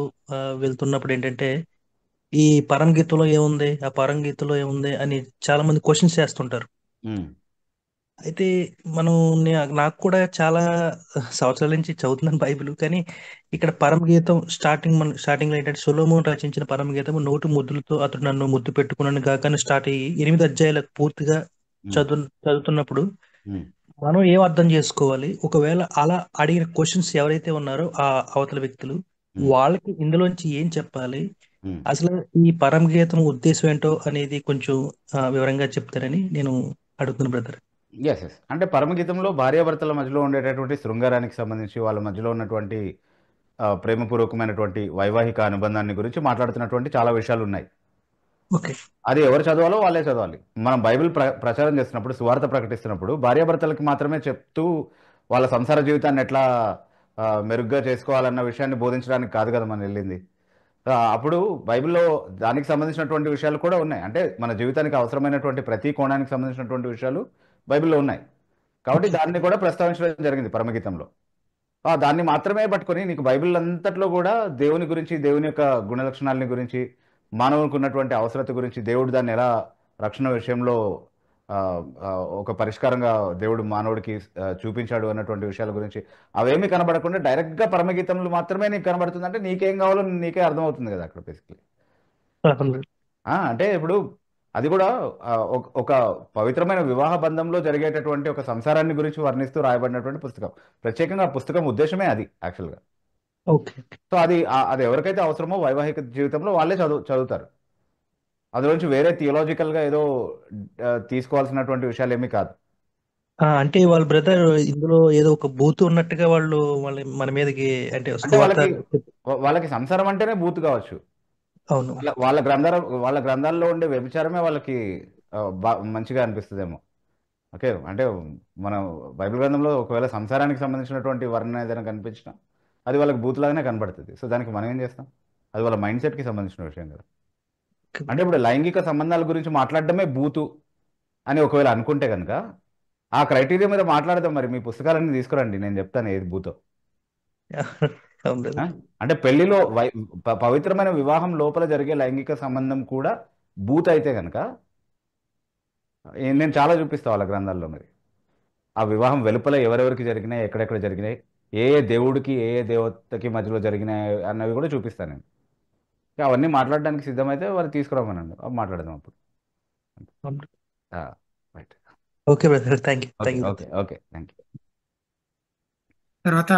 వెళ్తున్నప్పుడు ఏంటంటే ఈ పరంగీతలో ఏముంది, ఆ పరంగీతలో ఏముంది అని చాలా మంది క్వశ్చన్స్ చేస్తుంటారు. అయితే నాకు కూడా చాలా సంవత్సరాల నుంచి చదువుతున్నాను బైబిల్, కానీ ఇక్కడ పరమగీతం స్టార్టింగ్ లో ఏంటంటే సొలొమోను రచించిన పరమగీతం 100 ముద్దులతో అతడు నన్ను ముద్దు పెట్టుకున్నాను కాక స్టార్ట్ అయ్యి 8 అధ్యాయాలకు పూర్తిగా చదువుతున్నప్పుడు మనం ఏం అర్థం చేసుకోవాలి? ఒకవేళ అలా అడిగిన క్వశ్చన్స్ ఎవరైతే ఉన్నారో ఆ అవతల వ్యక్తులు, వాళ్ళకి ఇందులోంచి ఏం చెప్పాలి, అసలు ఈ పరమగీతం ఉద్దేశం ఏంటో అనేది కొంచెం వివరంగా చెప్తారని నేను అడుగుతున్నాను బ్రదర్. ఎస్, అంటే పరమగీతంలో భార్యాభర్తల మధ్యలో ఉండేటటువంటి శృంగారానికి సంబంధించి, వాళ్ళ మధ్యలో ఉన్నటువంటి ప్రేమపూర్వకమైనటువంటి వైవాహిక అనుబంధాన్ని గురించి మాట్లాడుతున్నటువంటి చాలా విషయాలు ఉన్నాయి. అది ఎవరు చదవాలో వాళ్ళే చదవాలి. మనం బైబిల్ ప్రచారం చేస్తున్నప్పుడు, సువార్త ప్రకటిస్తున్నప్పుడు భార్యాభర్తలకి మాత్రమే చెప్తూ వాళ్ళ సంసార జీవితాన్ని ఎట్లా మెరుగ్గా చేసుకోవాలన్న విషయాన్ని బోధించడానికి కాదు కదా మనం వెళ్ళింది. అప్పుడు బైబిల్లో దానికి సంబంధించినటువంటి విషయాలు కూడా ఉన్నాయి. అంటే మన జీవితానికి అవసరమైనటువంటి ప్రతి కోణానికి సంబంధించినటువంటి విషయాలు బైబిల్లో ఉన్నాయి కాబట్టి దాన్ని కూడా ప్రస్తావించడం జరిగింది పరమగీతంలో. దాన్ని మాత్రమే పట్టుకొని నీకు బైబిల్ అంతట్లో కూడా దేవుని గురించి, దేవుని యొక్క గుణలక్షణాలని గురించి, మానవునికి ఉన్నటువంటి అవసరత గురించి, దేవుడు దాన్ని ఎలా రక్షణ విషయంలో ఒక పరిష్కారంగా దేవుడు మానవుడికి చూపించాడు అన్నటువంటి విషయాల గురించి అవేమీ కనబడకుండా డైరెక్ట్గా పరమగీతంలో మాత్రమే నీకు కనబడుతుంది. అంటే నీకేం కావాలో నీకే అర్థమవుతుంది కదా అక్కడ బేసిక్లీ. అంటే ఇప్పుడు అది కూడా ఒక పవిత్రమైన వివాహ బంధంలో జరిగేటటువంటి ఒక సంసారాన్ని గురించి వర్ణిస్తూ రాయబడినటువంటి పుస్తకం. ప్రత్యేకంగా పుస్తకం ఉద్దేశమే అది యాక్చువల్గా. సో అది ఎవరికైతే అవసరమో వైవాహిక జీవితంలో వాళ్ళే చదువుతారు. అందులోంచి వేరే థియలాజికల్గా ఏదో తీసుకోవాల్సినటువంటి విషయాలు ఏమీ కాదు. అంటే వాళ్ళ బ్రదర్ ఇందులో ఏదో ఒక బూతు ఉన్నట్టుగా వాళ్ళు మన మీదకి, అంటే వాళ్ళకి సంసారం అంటేనే బూతు కావచ్చు. అవును, వాళ్ళ గ్రంథాల్లో ఉండే వ్యభిచారమే వాళ్ళకి మంచిగా అనిపిస్తుందేమో. ఓకే, అంటే మనం బైబిల్ గ్రంథంలో ఒకవేళ సంసారానికి సంబంధించినటువంటి వర్ణన ఏదైనా కనిపించినా అది వాళ్ళకి బూతులాగానే కనబడుతుంది. సో దానికి మనం ఏం చేస్తాం? అది వాళ్ళ మైండ్ సెట్కి సంబంధించిన విషయం కదా. అంటే ఇప్పుడు లైంగిక సంబంధాల గురించి మాట్లాడడమే బూతు అని ఒకవేళ అనుకుంటే కనుక ఆ క్రైటీరియా మీద మాట్లాడదాం. మరి మీ పుస్తకాలన్నీ తీసుకురండి, నేను చెప్తాను ఏది బూతో. అంటే పెళ్లిలో పవిత్రమైన వివాహం లోపల జరిగే లైంగిక సంబంధం కూడా బూత్ అయితే కనుక నేను చాలా చూపిస్తా వాళ్ళ గ్రంథాల్లో. మరి ఆ వివాహం వెలుపల ఎవరెవరికి జరిగినాయి, ఎక్కడెక్కడ జరిగినాయి, ఏ దేవుడికి ఏ దేవతకి మధ్యలో జరిగినాయి అన్నవి కూడా చూపిస్తాను నేను. అవన్నీ మాట్లాడడానికి సిద్ధమైతే వారు తీసుకురామనండి, మాట్లాడదాం అప్పుడు. Okay brother, thank you. Okay, thank you. తర్వాత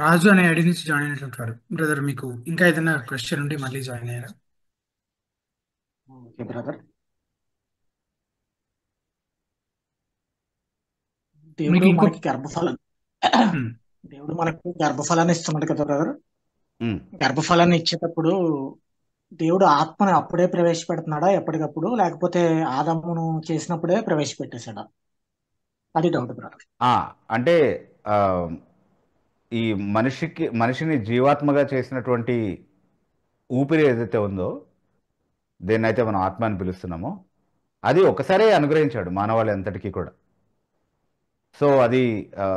రాజు అనే ఐడి నుంచి జాయిన్ అయినటువంటి వారు బ్రదర్, మీకు ఇంకా ఏదైనా క్వశ్చన్ ఉంటే మళ్ళీ జాయిన్ అయ్యారా? Okay brother. దేవుడు మీకు ఇంకో మనకి దేవుడు మనకి గర్భఫలాన్ని ఇస్తున్నాడు కదా బ్రదర్. గర్భఫలాన్ని ఇచ్చేటప్పుడు దేవుడు ఆత్మని అప్పుడే ప్రవేశపెడుతున్నాడా ఎప్పటికప్పుడు, లేకపోతే ఆదామును చేసినప్పుడే ప్రవేశపెట్టేశాడా? అది డౌట్ బ్రదర్. అంటే ఆ, ఈ మనిషిని జీవాత్మగా చేసినటువంటి ఊపిరి ఏదైతే ఉందో, దేన్నైతే మనం ఆత్మ అని పిలుస్తున్నామో, అది ఒకసారే అనుగ్రహించాడు మానవాళి అంతటికీ కూడా. సో అది ఆ,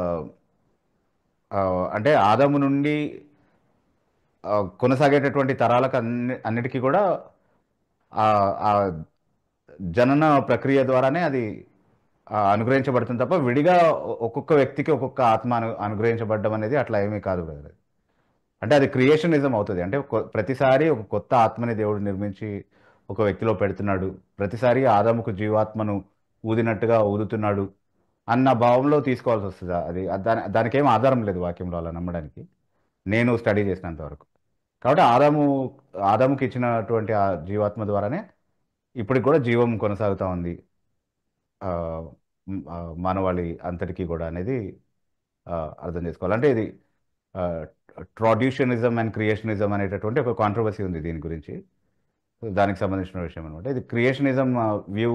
ఆ, అంటే ఆదాము నుండి కొనసాగేటటువంటి తరాలకు అన్నిటికీ కూడా ఆ ఆ జనన ప్రక్రియ ద్వారానే అది అనుగ్రహించబడుతుంది తప్ప విడిగా ఒక్కొక్క వ్యక్తికి ఒక్కొక్క ఆత్మ అనుగ్రహించబడడం అనేది అట్లా ఏమీ కాదు బ్రదర్. అంటే అది క్రియేషనిజం అవుతుంది. అంటే ప్రతిసారి ఒక కొత్త ఆత్మని దేవుడు నిర్మించి ఒక వ్యక్తిలో పెడుతున్నాడు, ప్రతిసారి ఆదాముకు జీవాత్మను ఊదినట్టుగా ఊదుతున్నాడు అన్న భావంలో తీసుకోవాల్సి వస్తుంది. అది దానికి ఏం ఆధారం లేదు వాక్యంలో అలా నమ్మడానికి, నేను స్టడీ చేసినంత వరకు. కాబట్టి ఆదాముకి ఇచ్చినటువంటి ఆ జీవాత్మ ద్వారానే ఇప్పటికి కూడా జీవం కొనసాగుతూ ఉంది మానవాళి అంతటికీ కూడా అనేది అర్థం చేసుకోవాలి. అంటే ఇది ట్రాడ్యూషనిజం అండ్ క్రియేషనిజం అనేటటువంటి ఒక కాంట్రవర్సీ ఉంది దీని గురించి. దానికి సంబంధించిన విషయం అనమాట. ఇది క్రియేషనిజం వ్యూ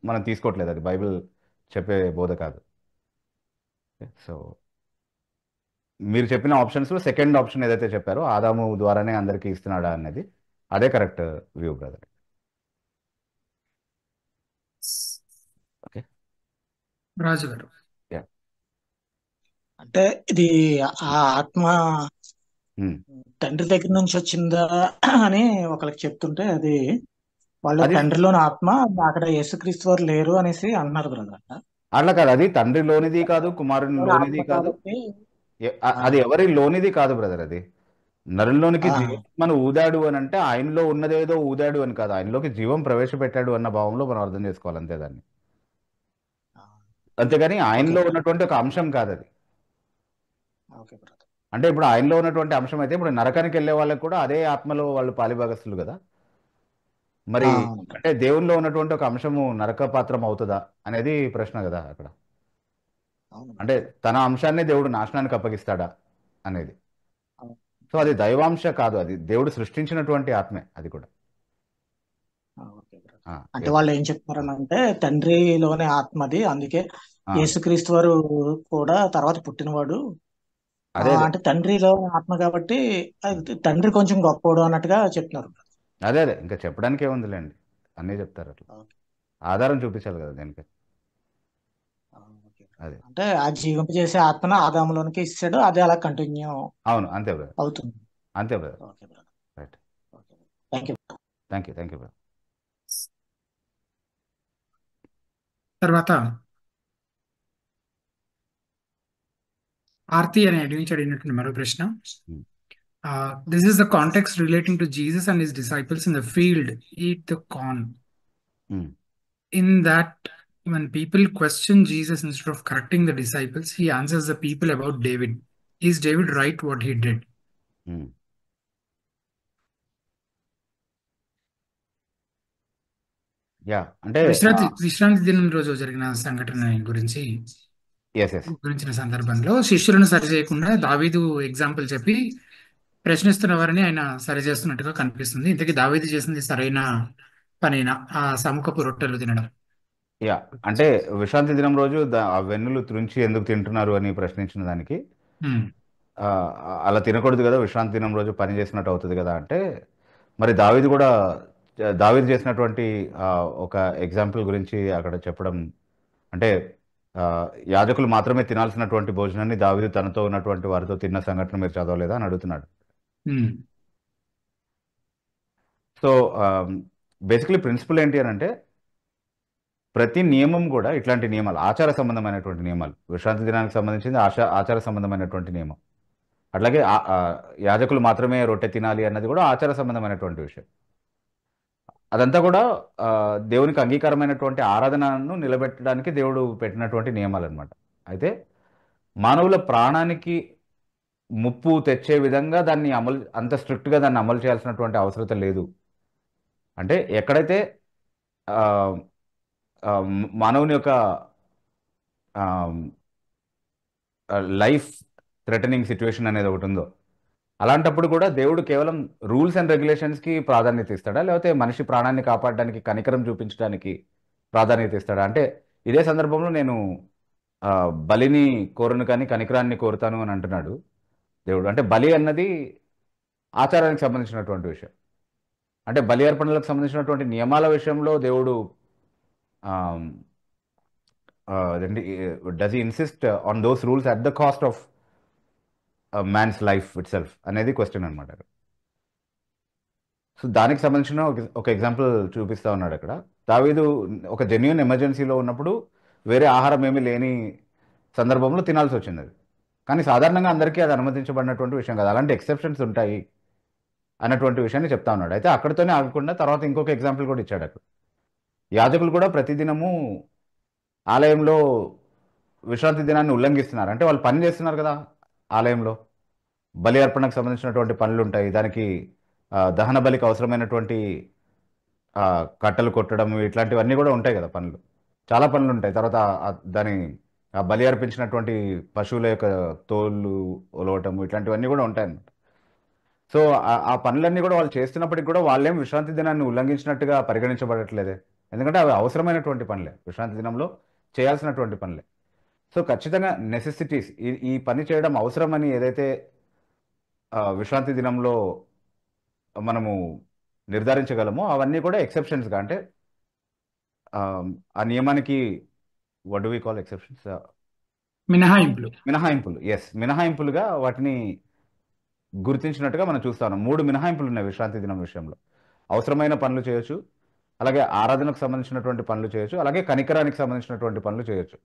మనం తీసుకోవట్లేదు, అది బైబిల్ చెప్పే బోధ కాదు. సో మీరు చెప్పిన ఆప్షన్స్లో సెకండ్ ఆప్షన్ ఏదైతే చెప్పారో, ఆదాము ద్వారానే అందరికీ ఇస్తున్నాడా అనేది, అదే కరెక్ట్ వ్యూ బ్రదర్. ఓకే రాజు గారు, అంటే ఇది ఆ ఆత్మ తండ్రి దగ్గర నుంచి వచ్చిందా అని ఒకరికి చెప్తుంటే, అది వాళ్ళ తండ్రిలోని ఆత్మ అక్కడ యేసుక్రీస్తు వారు లేరు అనేసి అంటున్నారు బ్రదర్. అట్లా కాదు, అది తండ్రిలోనిది కాదు, కుమారునిలోనిది కాదు, అది ఎవరి లోనిది కాదు బ్రదర్. అది నరుల్లోనికి జీవాత్మను ఊదాడు అని అంటే ఆయనలో ఉన్నదేదో ఊదాడు అని కాదు, ఆయనలోకి జీవం ప్రవేశపెట్టాడు అన్న భావంలో మనం అర్థం చేసుకోవాలి అంతే దాన్ని. అంతేగాని ఆయనలో ఉన్నటువంటి ఒక అంశం కాదు అది. అంటే ఇప్పుడు ఆయనలో ఉన్నటువంటి అంశం అయితే ఇప్పుడు నరకానికి వెళ్ళే వాళ్ళకి కూడా అదే ఆత్మలో వాళ్ళు పాలిభాగస్తులు కదా. మరి అంటే దేవునిలో ఉన్నటువంటి ఒక అంశము నరక పాత్రం అవుతుందా అనేది ప్రశ్న కదా అక్కడ. అంటే తన అంశాన్ని దేవుడు నాశనానికి అప్పగిస్తాడా అనేది. సో అది దైవాంశ కాదు, అది దేవుడు సృష్టించినటువంటి ఆత్మే అది కూడా. అంటే వాళ్ళు ఏం చెప్తున్నారంటే తండ్రిలోనే ఆత్మది, అందుకే యేసుక్రీస్తు వారు కూడా తర్వాత పుట్టినవాడు, అంటే తండ్రిలో ఆత్మ కాబట్టి తండ్రి కొంచెం గొప్పవాడు అన్నట్టుగా చెప్తున్నారు. అదే ఇంకా చెప్పడానికి ఏముందిలేండి, అన్నీ చెప్తారు అట్లా. ఆధారం చూపించాలి కదా దేనికి. అదే అంటే ఆ జీవింప చేసే ఆత్మను ఆదాములోనికి ఇస్తాడు, అదే అలా కంటిన్యూ అవును అంతే బ్రదర్, అవుతుంది. అంతే brother. Okay brother, right, thank you. Thank you brother. తర్వాత ఆర్తి అనే ఐడి నుంచి అడిగినటువంటి మరో ప్రశ్న. This is the context relating to Jesus and his disciples in the field eat the corn. In that, when people question Jesus instead of correcting the disciples, he answers the people about David. Is David right what he did? అంటే విశ్రాంతి దినం రోజు జరిగిన సంఘటన గురించిన సందర్భంలో శిష్యులను సరి చేయకుండా దావీదు ఎగ్జాంపుల్ చెప్పి ప్రశ్నిస్తున్న వారిని ఆయన సరి చేస్తున్నట్టుగా కనిపిస్తుంది. ఇంతకీ దావీదు చేసింది సరైన పనేనా, ఆ సముఖపు రొట్టెలు తినడం? అంటే విశ్రాంతి దినం రోజు ఆ వెన్నులు త్రుంచి ఎందుకు తింటున్నారు అని ప్రశ్నించిన దానికి, అలా తినకూడదు కదా, విశ్రాంతి దినం రోజు పని చేసినట్టు అవుతుంది కదా అంటే, మరి దావీదు చేసినటువంటి ఒక ఎగ్జాంపుల్ గురించి అక్కడ చెప్పడం, అంటే యాజకులు మాత్రమే తినాల్సినటువంటి భోజనాన్ని దావీదు తనతో ఉన్నటువంటి వారితో తిన్న సంఘటన మీరు చదవలేదా అని అడుగుతున్నాడు. సో బేసికలీ ప్రిన్సిపల్ ఏంటి అని అంటే, ప్రతి నియమం కూడా ఇట్లాంటి నియమాలు, ఆచార సంబంధమైనటువంటి నియమాలు, విశ్రాంతి దినానికి సంబంధించింది ఆచార సంబంధమైనటువంటి నియమం. అట్లాగే యాజకులు మాత్రమే రొట్టె తినాలి అన్నది కూడా ఆచార సంబంధమైనటువంటి విషయం. అదంతా కూడా దేవునికి అంగీకారమైనటువంటి ఆరాధనను నిలబెట్టడానికి దేవుడు పెట్టినటువంటి నియమాలు అనమాట. అయితే మానవుల ప్రాణానికి ముప్పు తెచ్చే విధంగా దాన్ని అంత స్ట్రిక్ట్గా దాన్ని అమలు చేయాల్సినటువంటి అవసరం లేదు. అంటే ఎక్కడైతే ఆ, ఆ, మానవుని యొక్క లైఫ్ థ్రెటనింగ్ సిచ్యువేషన్ అనేది ఒకటి ఉందో, అలాంటప్పుడు కూడా దేవుడు కేవలం రూల్స్ అండ్ రెగ్యులేషన్స్కి ప్రాధాన్యత ఇస్తాడా, లేకపోతే మనిషి ప్రాణాన్ని కాపాడడానికి కనికరం చూపించడానికి ప్రాధాన్యత ఇస్తాడా? అంటే ఇదే సందర్భంలో నేను ఆ, బలిని కోరును కానీ కనికరాన్ని కోరుతాను అని అంటున్నాడు దేవుడు. అంటే బలి అన్నది ఆచారానికి సంబంధించినటువంటి విషయం. అంటే బలి అర్పణలకు సంబంధించినటువంటి నియమాల విషయంలో దేవుడు does he insist on those rules at the cost of man's life itself అనేది క్వశ్చన్ అనమాట. సో దానికి సంబంధించిన ఒక ఎగ్జాంపుల్ చూపిస్తా ఉన్నాడు అక్కడ. దావీదు ఒక జెన్యూన్ ఎమర్జెన్సీలో ఉన్నప్పుడు వేరే ఆహారం ఏమీ లేని సందర్భంలో తినాల్సి వచ్చింది అది. కానీ సాధారణంగా అందరికీ అది అనుమతించబడినటువంటి విషయం కాదు, అలాంటి ఎక్సెప్షన్స్ ఉంటాయి అన్నటువంటి విషయాన్ని చెప్తా ఉన్నాడు. అయితే అక్కడితోనే ఆగకుండా తర్వాత ఇంకొక ఎగ్జాంపుల్ కూడా ఇచ్చాడు అక్కడ. యాజకులు కూడా ప్రతిదినము ఆలయంలో విశ్రాంతి దినాన్ని ఉల్లంఘిస్తున్నారు. అంటే వాళ్ళు పని చేస్తున్నారు కదా ఆలయంలో, బలి అర్పణకు సంబంధించినటువంటి పనులు ఉంటాయి, దానికి దహన బలికి అవసరమైనటువంటి కట్టెలు కొట్టడం ఇట్లాంటివన్నీ కూడా ఉంటాయి కదా పనులు, చాలా పనులు ఉంటాయి. తర్వాత దాని బలి అర్పించినటువంటి పశువుల యొక్క తోళ్ళు ఒలవటం ఇట్లాంటివన్నీ కూడా ఉంటాయన్నమాట. సో ఆ పనులన్నీ కూడా వాళ్ళు చేస్తున్నప్పటికి కూడా వాళ్ళేం విశ్రాంతి దినాన్ని ఉల్లంఘించినట్టుగా పరిగణించబడట్లేదే, ఎందుకంటే అవి అవసరమైనటువంటి పనులే, విశ్రాంతి దినంలో చేయాల్సినటువంటి పనులే. సో ఖచ్చితంగా నెసెసిటీస్, ఈ పని చేయడం అవసరమని ఏదైతే విశ్రాంతి దినంలో మనము నిర్ధారించగలమో అవన్నీ కూడా ఎక్సెప్షన్స్గా, అంటే ఆ నియమానికి what do we call exceptions, మినహాయింపులు. ఎస్, మినహాయింపులుగా వాటిని గుర్తించినట్టుగా మనం చూస్తా ఉన్నాం. 3 మినహాయింపులు ఉన్నాయి విశ్రాంతి దినం విషయంలో. అవసరమైన పనులు చేయొచ్చు, అలాగే ఆరాధనకు సంబంధించినటువంటి పనులు చేయొచ్చు, అలాగే కనికరానికి సంబంధించినటువంటి పనులు చేయొచ్చు.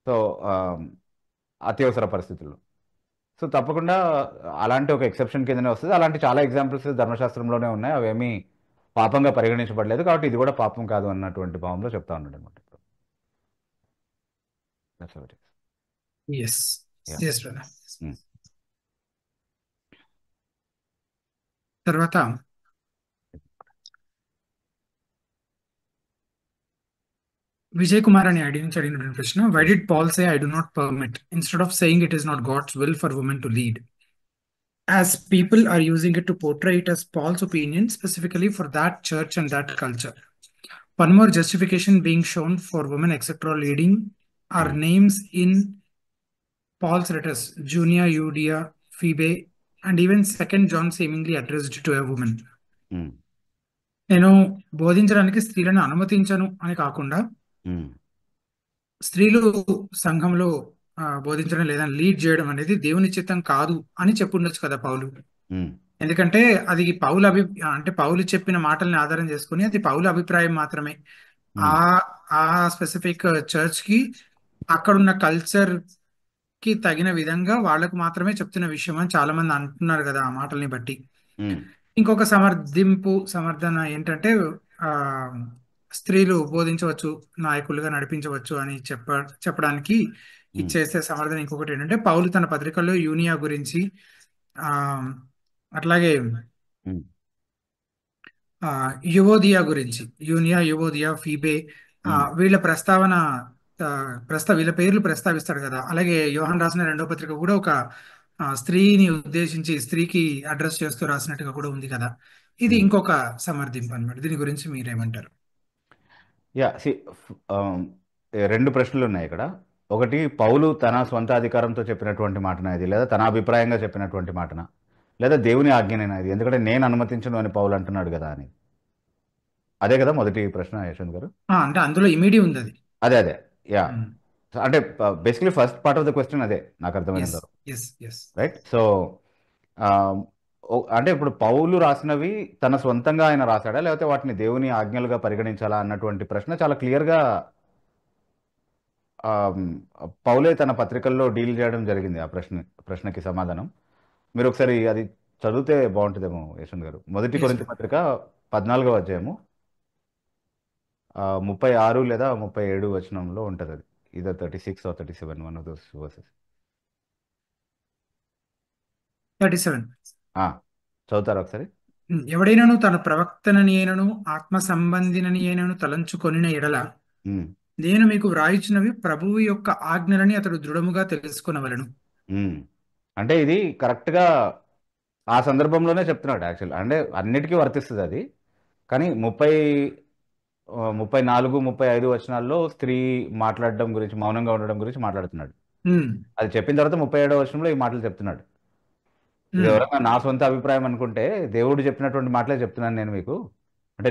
సో అత్యవసర పరిస్థితుల్లో. సో తప్పకుండా అలాంటి ఒక ఎక్సెప్షన్ కిందనే వస్తుంది. అలాంటి చాలా ఎగ్జాంపుల్స్ ధర్మశాస్త్రంలోనే ఉన్నాయి, అవేమీ పాపంగా పరిగణించబడలేదు, కాబట్టి ఇది కూడా పాపం కాదు అన్నటువంటి భావంలో చెప్తా ఉన్నాడు అనమాట. తర్వాత విజయ్ కుమార్ అని అడిగినటువంటి ప్రశ్న, why did Paul say I do not permit instead of saying it is not God's will for women to lead, as people are using it to portray it as Paul's opinion specifically for that church and that culture. One more justification being shown for women etc. leading are names in Paul's letters, Junia, Euodia, Phoebe, and even 2 John seemingly addressed to a woman. నేను బోధించడానికి స్త్రీలను అనుమతించను అని కాకుండా స్త్రీలు సంఘంలో బోధించడం లేదా lead చేయడం అనేది దేవుని చిత్తం కాదు అని చెప్పుండొచ్చు కదా పౌలు. ఎందుకంటే అది పౌలు చెప్పిన మాటల్ని ఆధారం చేసుకుని అది పౌలు అభిప్రాయం మాత్రమే. ఆ స్పెసిఫిక్ చర్చ్ కి అక్కడున్న కల్చర్ కి తగిన విధంగా వాళ్ళకు మాత్రమే చెప్తున్న విషయం అని చాలా మంది అంటున్నారు కదా ఆ మాటల్ని బట్టి. ఇంకొక సమర్థన ఏంటంటే స్త్రీలు బోధించవచ్చు, నాయకులుగా నడిపించవచ్చు అని చెప్పడానికి ఇచ్చేసే సమర్థన ఇంకొకటి ఏంటంటే పౌలు తన పత్రికల్లో యూనియా గురించి అట్లాగే యువోదియా గురించి, యూనియా, యువోదియా, ఫీబే వీళ్ళ వీళ్ళ పేర్లు ప్రస్తావిస్తాడు కదా. అలాగే యోహాన్ రాసిన 2వ పత్రిక కూడా ఒక స్త్రీని ఉద్దేశించి స్త్రీకి అడ్రస్ చేస్తూ రాసినట్టుగా కూడా ఉంది కదా. ఇది ఇంకొక సమర్థింపు అన్నమాట. దీని గురించి మీరేమంటారు? రెండు ప్రశ్నలు ఉన్నాయి ఇక్కడ. ఒకటి, పౌలు తన స్వంత అధికారంతో చెప్పినటువంటి మాటనా ఇది, లేదా తన అభిప్రాయంగా చెప్పినటువంటి మాటనా, లేదా దేవుని ఆజ్ఞనేనా ఇది? ఎందుకంటే నేను అనుమతించను అని పౌలు అంటున్నాడు కదా అని. అదే కదా మొదటి ప్రశ్న యశ్వంత్ గారు. అంటే అందులో ఇమిడి ఉంది అది. అదే యా, అంటే basically first part of the question అదే నాకు అర్థమైంది, రైట్? సో అంటే ఇప్పుడు పౌలు రాసినవి తన స్వంతంగా ఆయన రాశాడా, లేకపోతే వాటిని దేవుని ఆజ్ఞలుగా పరిగణించాలా అన్నటువంటి ప్రశ్న చాలా క్లియర్గా పౌలే తన పత్రికల్లో డీల్ చేయడం జరిగింది. ఆ ప్రశ్నకి సమాధానం మీరు ఒకసారి అది చదివితే బాగుంటుందేమో యశ్వంత్ గారు. మొదటి కొరింథీ పత్రిక 14వ అధ్యాయము 36 లేదా 37 వచనంలో ఉంటుంది అది. either 36 or 37, one of those verses. 37. చదువుతారా ఒకసారి? ఎవడైనను తన ప్రవక్తనని అయినను ఆత్మ సంబంధినని అయినను తలంచుకొనిన ఎడల నేను మీకు వ్రాయిచున్నవి ప్రభువు యొక్క ఆజ్ఞలని అతడు దృఢముగా తెలుసుకొనవలెను. అంటే ఇది కరెక్ట్గా ఆ సందర్భంలోనే చెప్తున్నాడు యాక్చువల్. అంటే అన్నిటికీ వర్తిస్తుంది అది. కానీ 34, 35 వచనాల్లో స్త్రీ మాట్లాడడం గురించి, మౌనంగా ఉండడం గురించి మాట్లాడుతున్నాడు. అది చెప్పిన తర్వాత 37వ వచనంలో ఈ మాటలు చెప్తున్నాడు. ఇది ఎవరైనా నా సొంత అభిప్రాయం అనుకుంటే దేవుడు చెప్పినటువంటి మాటలే చెప్తున్నాను నేను మీకు. అంటే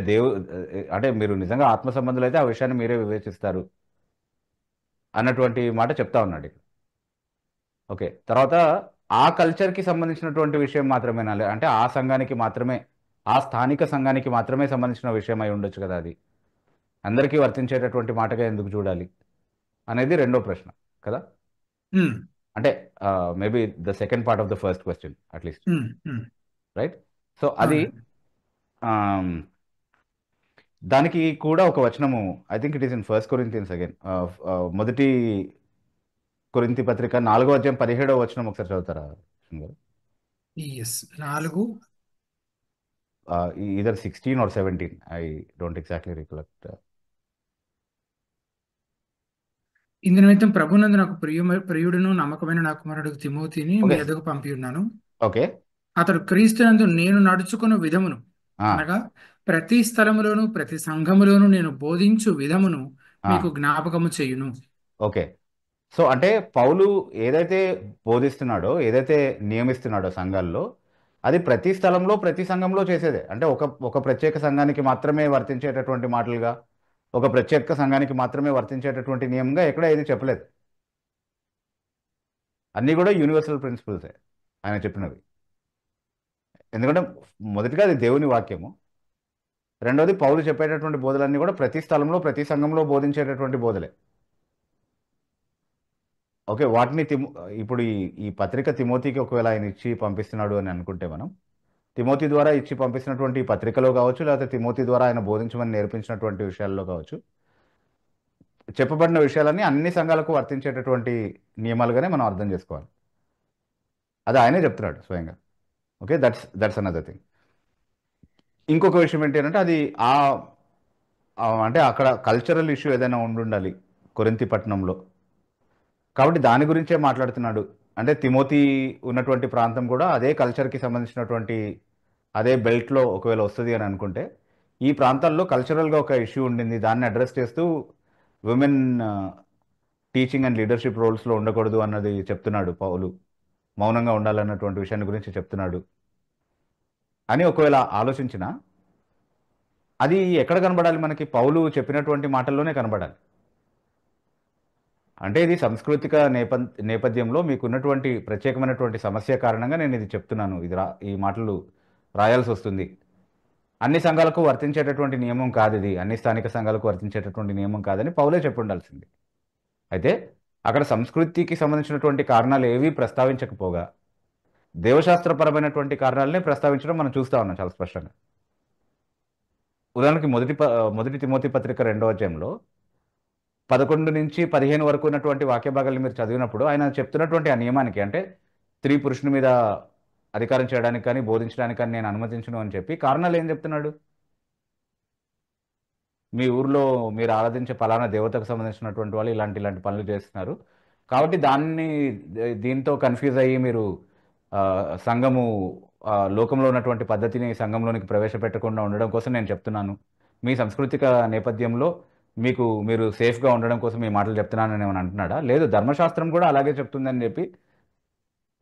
అంటే మీరు నిజంగా ఆత్మ సంబంధులు అయితే ఆ విషయాన్ని మీరే వివేచిస్తారు అన్నటువంటి మాట చెప్తా ఉన్నాడు. ఓకే, తర్వాత ఆ కల్చర్కి సంబంధించినటువంటి విషయం మాత్రమేనా, అంటే ఆ సంఘానికి మాత్రమే, ఆ స్థానిక సంఘానికి మాత్రమే సంబంధించిన విషయం అయి ఉండొచ్చు కదా, అది అందరికీ వర్తించేటటువంటి మాటగా ఎందుకు చూడాలి అనేది రెండో ప్రశ్న కదా. అంటే maybe the second part of the first question at least, right? So అది దానికి కూడా ఒక వచనము, I think it is in 1 Corinthians again, మొదటి కొరింథీ పత్రిక 4వ అధ్యాయం 17వ వచనం ఒకసారి చదువుతారా? 4 either 16 or 17, I don't exactly recollect. ఇందు నిమిత్తం ప్రభునందు నాకు ప్రియుడును నమ్మకమైన నా కుమారుడు తిమోతిని మీ ఎదుగు పంపి ఉన్నాను. ఓకే, అతడు క్రీస్తునందు నేను నడుచుకున్న విధమును, అనగా ప్రతి స్థలములోను ప్రతి సంఘములోను నేను బోధించు విధమును మీకు జ్ఞాపకము చేయును. ఓకే, సో అంటే పౌలు ఏదైతే బోధిస్తున్నాడో, ఏదైతే నియమిస్తున్నాడో సంఘాల్లో, అది ప్రతి స్థలంలో ప్రతి సంఘంలో చేసేదే. అంటే ఒక ప్రత్యేక సంఘానికి మాత్రమే వర్తించేటటువంటి మాటలుగా, ఒక ప్రత్యేక సంఘానికి మాత్రమే వర్తించేటటువంటి నియమంగా ఎక్కడ ఏది చెప్పలేదు. అన్నీ కూడా యూనివర్సల్ ప్రిన్సిపల్సే ఆయన చెప్పినవి. ఎందుకంటే మొదటిగా అది దేవుని వాక్యము, రెండోది పౌలు చెప్పేటటువంటి బోధలన్నీ కూడా ప్రతి స్థలంలో ప్రతి సంఘంలో బోధించేటటువంటి బోధలే. ఓకే, వాటిని ఇప్పుడు ఈ పత్రిక తిమోతికి ఒకవేళ ఆయన ఇచ్చి పంపిస్తున్నాడు అని అనుకుంటే, మనం తిమోతి ద్వారా ఇచ్చి పంపిస్తున్నటువంటి ఈ పత్రికలో కావచ్చు, లేకపోతే తిమోతి ద్వారా ఆయన బోధించమని నేర్పించినటువంటి విషయాల్లో కావచ్చు, చెప్పబడిన విషయాలన్నీ అన్ని సంఘాలకు వర్తించేటటువంటి నియమాలుగానే మనం అర్థం చేసుకోవాలి. అది ఆయనే చెప్తున్నాడు స్వయంగా. Okay, that's another thing. ఇంకొక విషయం ఏంటంటే, అది అంటే అక్కడ కల్చరల్ ఇష్యూ ఏదైనా ఉండాలి కొరింథీ పట్టణంలో, కాబట్టి దాని గురించే మాట్లాడుతున్నాడు. అంటే తిమోతి ఉన్నటువంటి ప్రాంతం కూడా అదే కల్చర్కి సంబంధించినటువంటి అదే బెల్ట్లో ఒకవేళ వస్తుంది అని అనుకుంటే, ఈ ప్రాంతాల్లో కల్చరల్గా ఒక ఇష్యూ ఉండింది, దాన్ని అడ్రస్ చేస్తూ విమెన్ టీచింగ్ అండ్ లీడర్షిప్ రోల్స్లో ఉండకూడదు అన్నది చెప్తున్నాడు పౌలు, మౌనంగా ఉండాలన్నటువంటి విషయాన్ని గురించి చెప్తున్నాడు అని ఒకవేళ ఆలోచించినా, అది ఎక్కడ కనబడాలి మనకి? పౌలు చెప్పినటువంటి మాటల్లోనే కనబడాలి. అంటే ఇది సాంస్కృతిక నేపథ్యంలో మీకున్నటువంటి ప్రత్యేకమైనటువంటి సమస్య కారణంగా నేను ఇది చెప్తున్నాను, ఈ మాటలు రాయాల్సి వస్తుంది. అన్ని సంఘాలకు వర్తించేటటువంటి నియమం కాదు ఇది, అన్ని స్థానిక సంఘాలకు వర్తించేటటువంటి నియమం కాదని పౌలే చెప్పి ఉండాల్సింది. అయితే అక్కడ సంస్కృతికి సంబంధించినటువంటి కారణాలు ఏవీ ప్రస్తావించకపోగా దేవశాస్త్రపరమైనటువంటి కారణాలనే ప్రస్తావించడం మనం చూస్తూ ఉన్నాం చాలా స్పష్టంగా. ఉదాహరణకి మొదటి తిమోతి పత్రిక 2వ అధ్యాయంలో 11 నుంచి 15 వరకు ఉన్నటువంటి వాక్య భాగాలు మీరు చదివినప్పుడు ఆయన చెప్తున్నటువంటి ఆ నియమానికి, అంటే స్త్రీ పురుషుని మీద అధికారం చేయడానికి కానీ బోధించడానికి కానీ నేను అనుమతించను అని చెప్పి కారణాలు ఏం చెప్తున్నాడు? మీ ఊర్లో మీరు ఆరాధించే పలానా దేవతకు సంబంధించినటువంటి వాళ్ళు ఇలాంటి పనులు చేస్తున్నారు, కాబట్టి దీంతో కన్ఫ్యూజ్ అయ్యి మీరు సంఘము లోకంలో ఉన్నటువంటి పద్ధతిని సంఘంలోనికి ప్రవేశపెట్టకుండా ఉండడం కోసం నేను చెప్తున్నాను. మీ సాంస్కృతిక నేపథ్యంలో మీరు సేఫ్గా ఉండడం కోసం ఈ మాటలు చెప్తున్నానని ఏమైనా అంటున్నాడా? లేదు, ధర్మశాస్త్రం కూడా అలాగే చెప్తుందని చెప్పి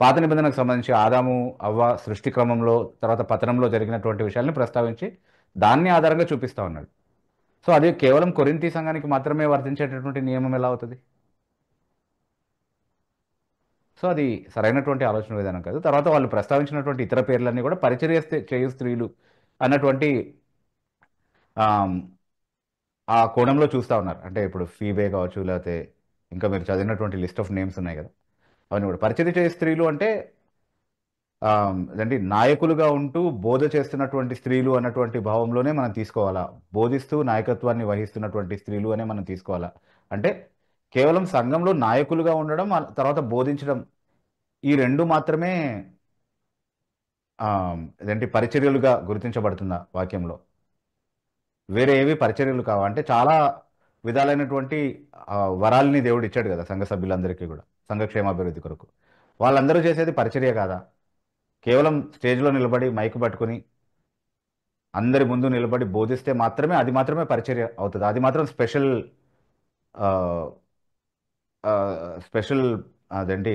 పాత నిబంధనకు సంబంధించి ఆదాము అవ్వ సృష్టి క్రమంలో తర్వాత పతనంలో జరిగినటువంటి విషయాల్ని ప్రస్తావించి దాన్ని ఆధారంగా చూపిస్తా ఉన్నాడు. సో అది కేవలం కొరింథీ సంఘానికి మాత్రమే వర్తించేటటువంటి నియమం ఎలా అవుతుంది? సో అది సరైనటువంటి ఆలోచన విధానం కాదు. తర్వాత వాళ్ళు ప్రస్తావించినటువంటి ఇతర పేర్లన్నీ కూడా పరిచర్య చేయు స్త్రీలు అన్నటువంటి ఆ కోణంలో చూస్తూ ఉన్నారు. అంటే ఇప్పుడు ఫీబే కావచ్చు, లేకపోతే ఇంకా మీరు చదివినటువంటి లిస్ట్ ఆఫ్ నేమ్స్ ఉన్నాయి కదా, అవన్నీ కూడా పరిచర్య చేసే స్త్రీలు అంటే అంటే నాయకులుగా ఉంటూ బోధ చేస్తున్నటువంటి స్త్రీలు అన్నటువంటి భావంలోనే మనం తీసుకోవాలా? బోధిస్తూ నాయకత్వాన్ని వహిస్తున్నటువంటి స్త్రీలు అనే మనం తీసుకోవాలా? అంటే కేవలం సంఘంలో నాయకులుగా ఉండడం, తర్వాత బోధించడం, ఈ రెండు మాత్రమే ఇదేంటి పరిచర్యలుగా గుర్తించబడుతుందా వాక్యంలో? వేరే ఏవి పరిచర్యలు కావా? అంటే చాలా విధాలైనటువంటి వరాలని దేవుడు ఇచ్చాడు కదా సంఘ సభ్యులందరికీ కూడా, సంఘ క్షేమాభివృద్ధి కొరకు. వాళ్ళందరూ చేసేది పరిచర్య కాదా? కేవలం స్టేజ్లో నిలబడి మైక్ పట్టుకుని అందరి ముందు నిలబడి బోధిస్తే మాత్రమే అది మాత్రమే పరిచర్య అవుతుంది. అది మాత్రం స్పెషల్ స్పెషల్ అదేంటి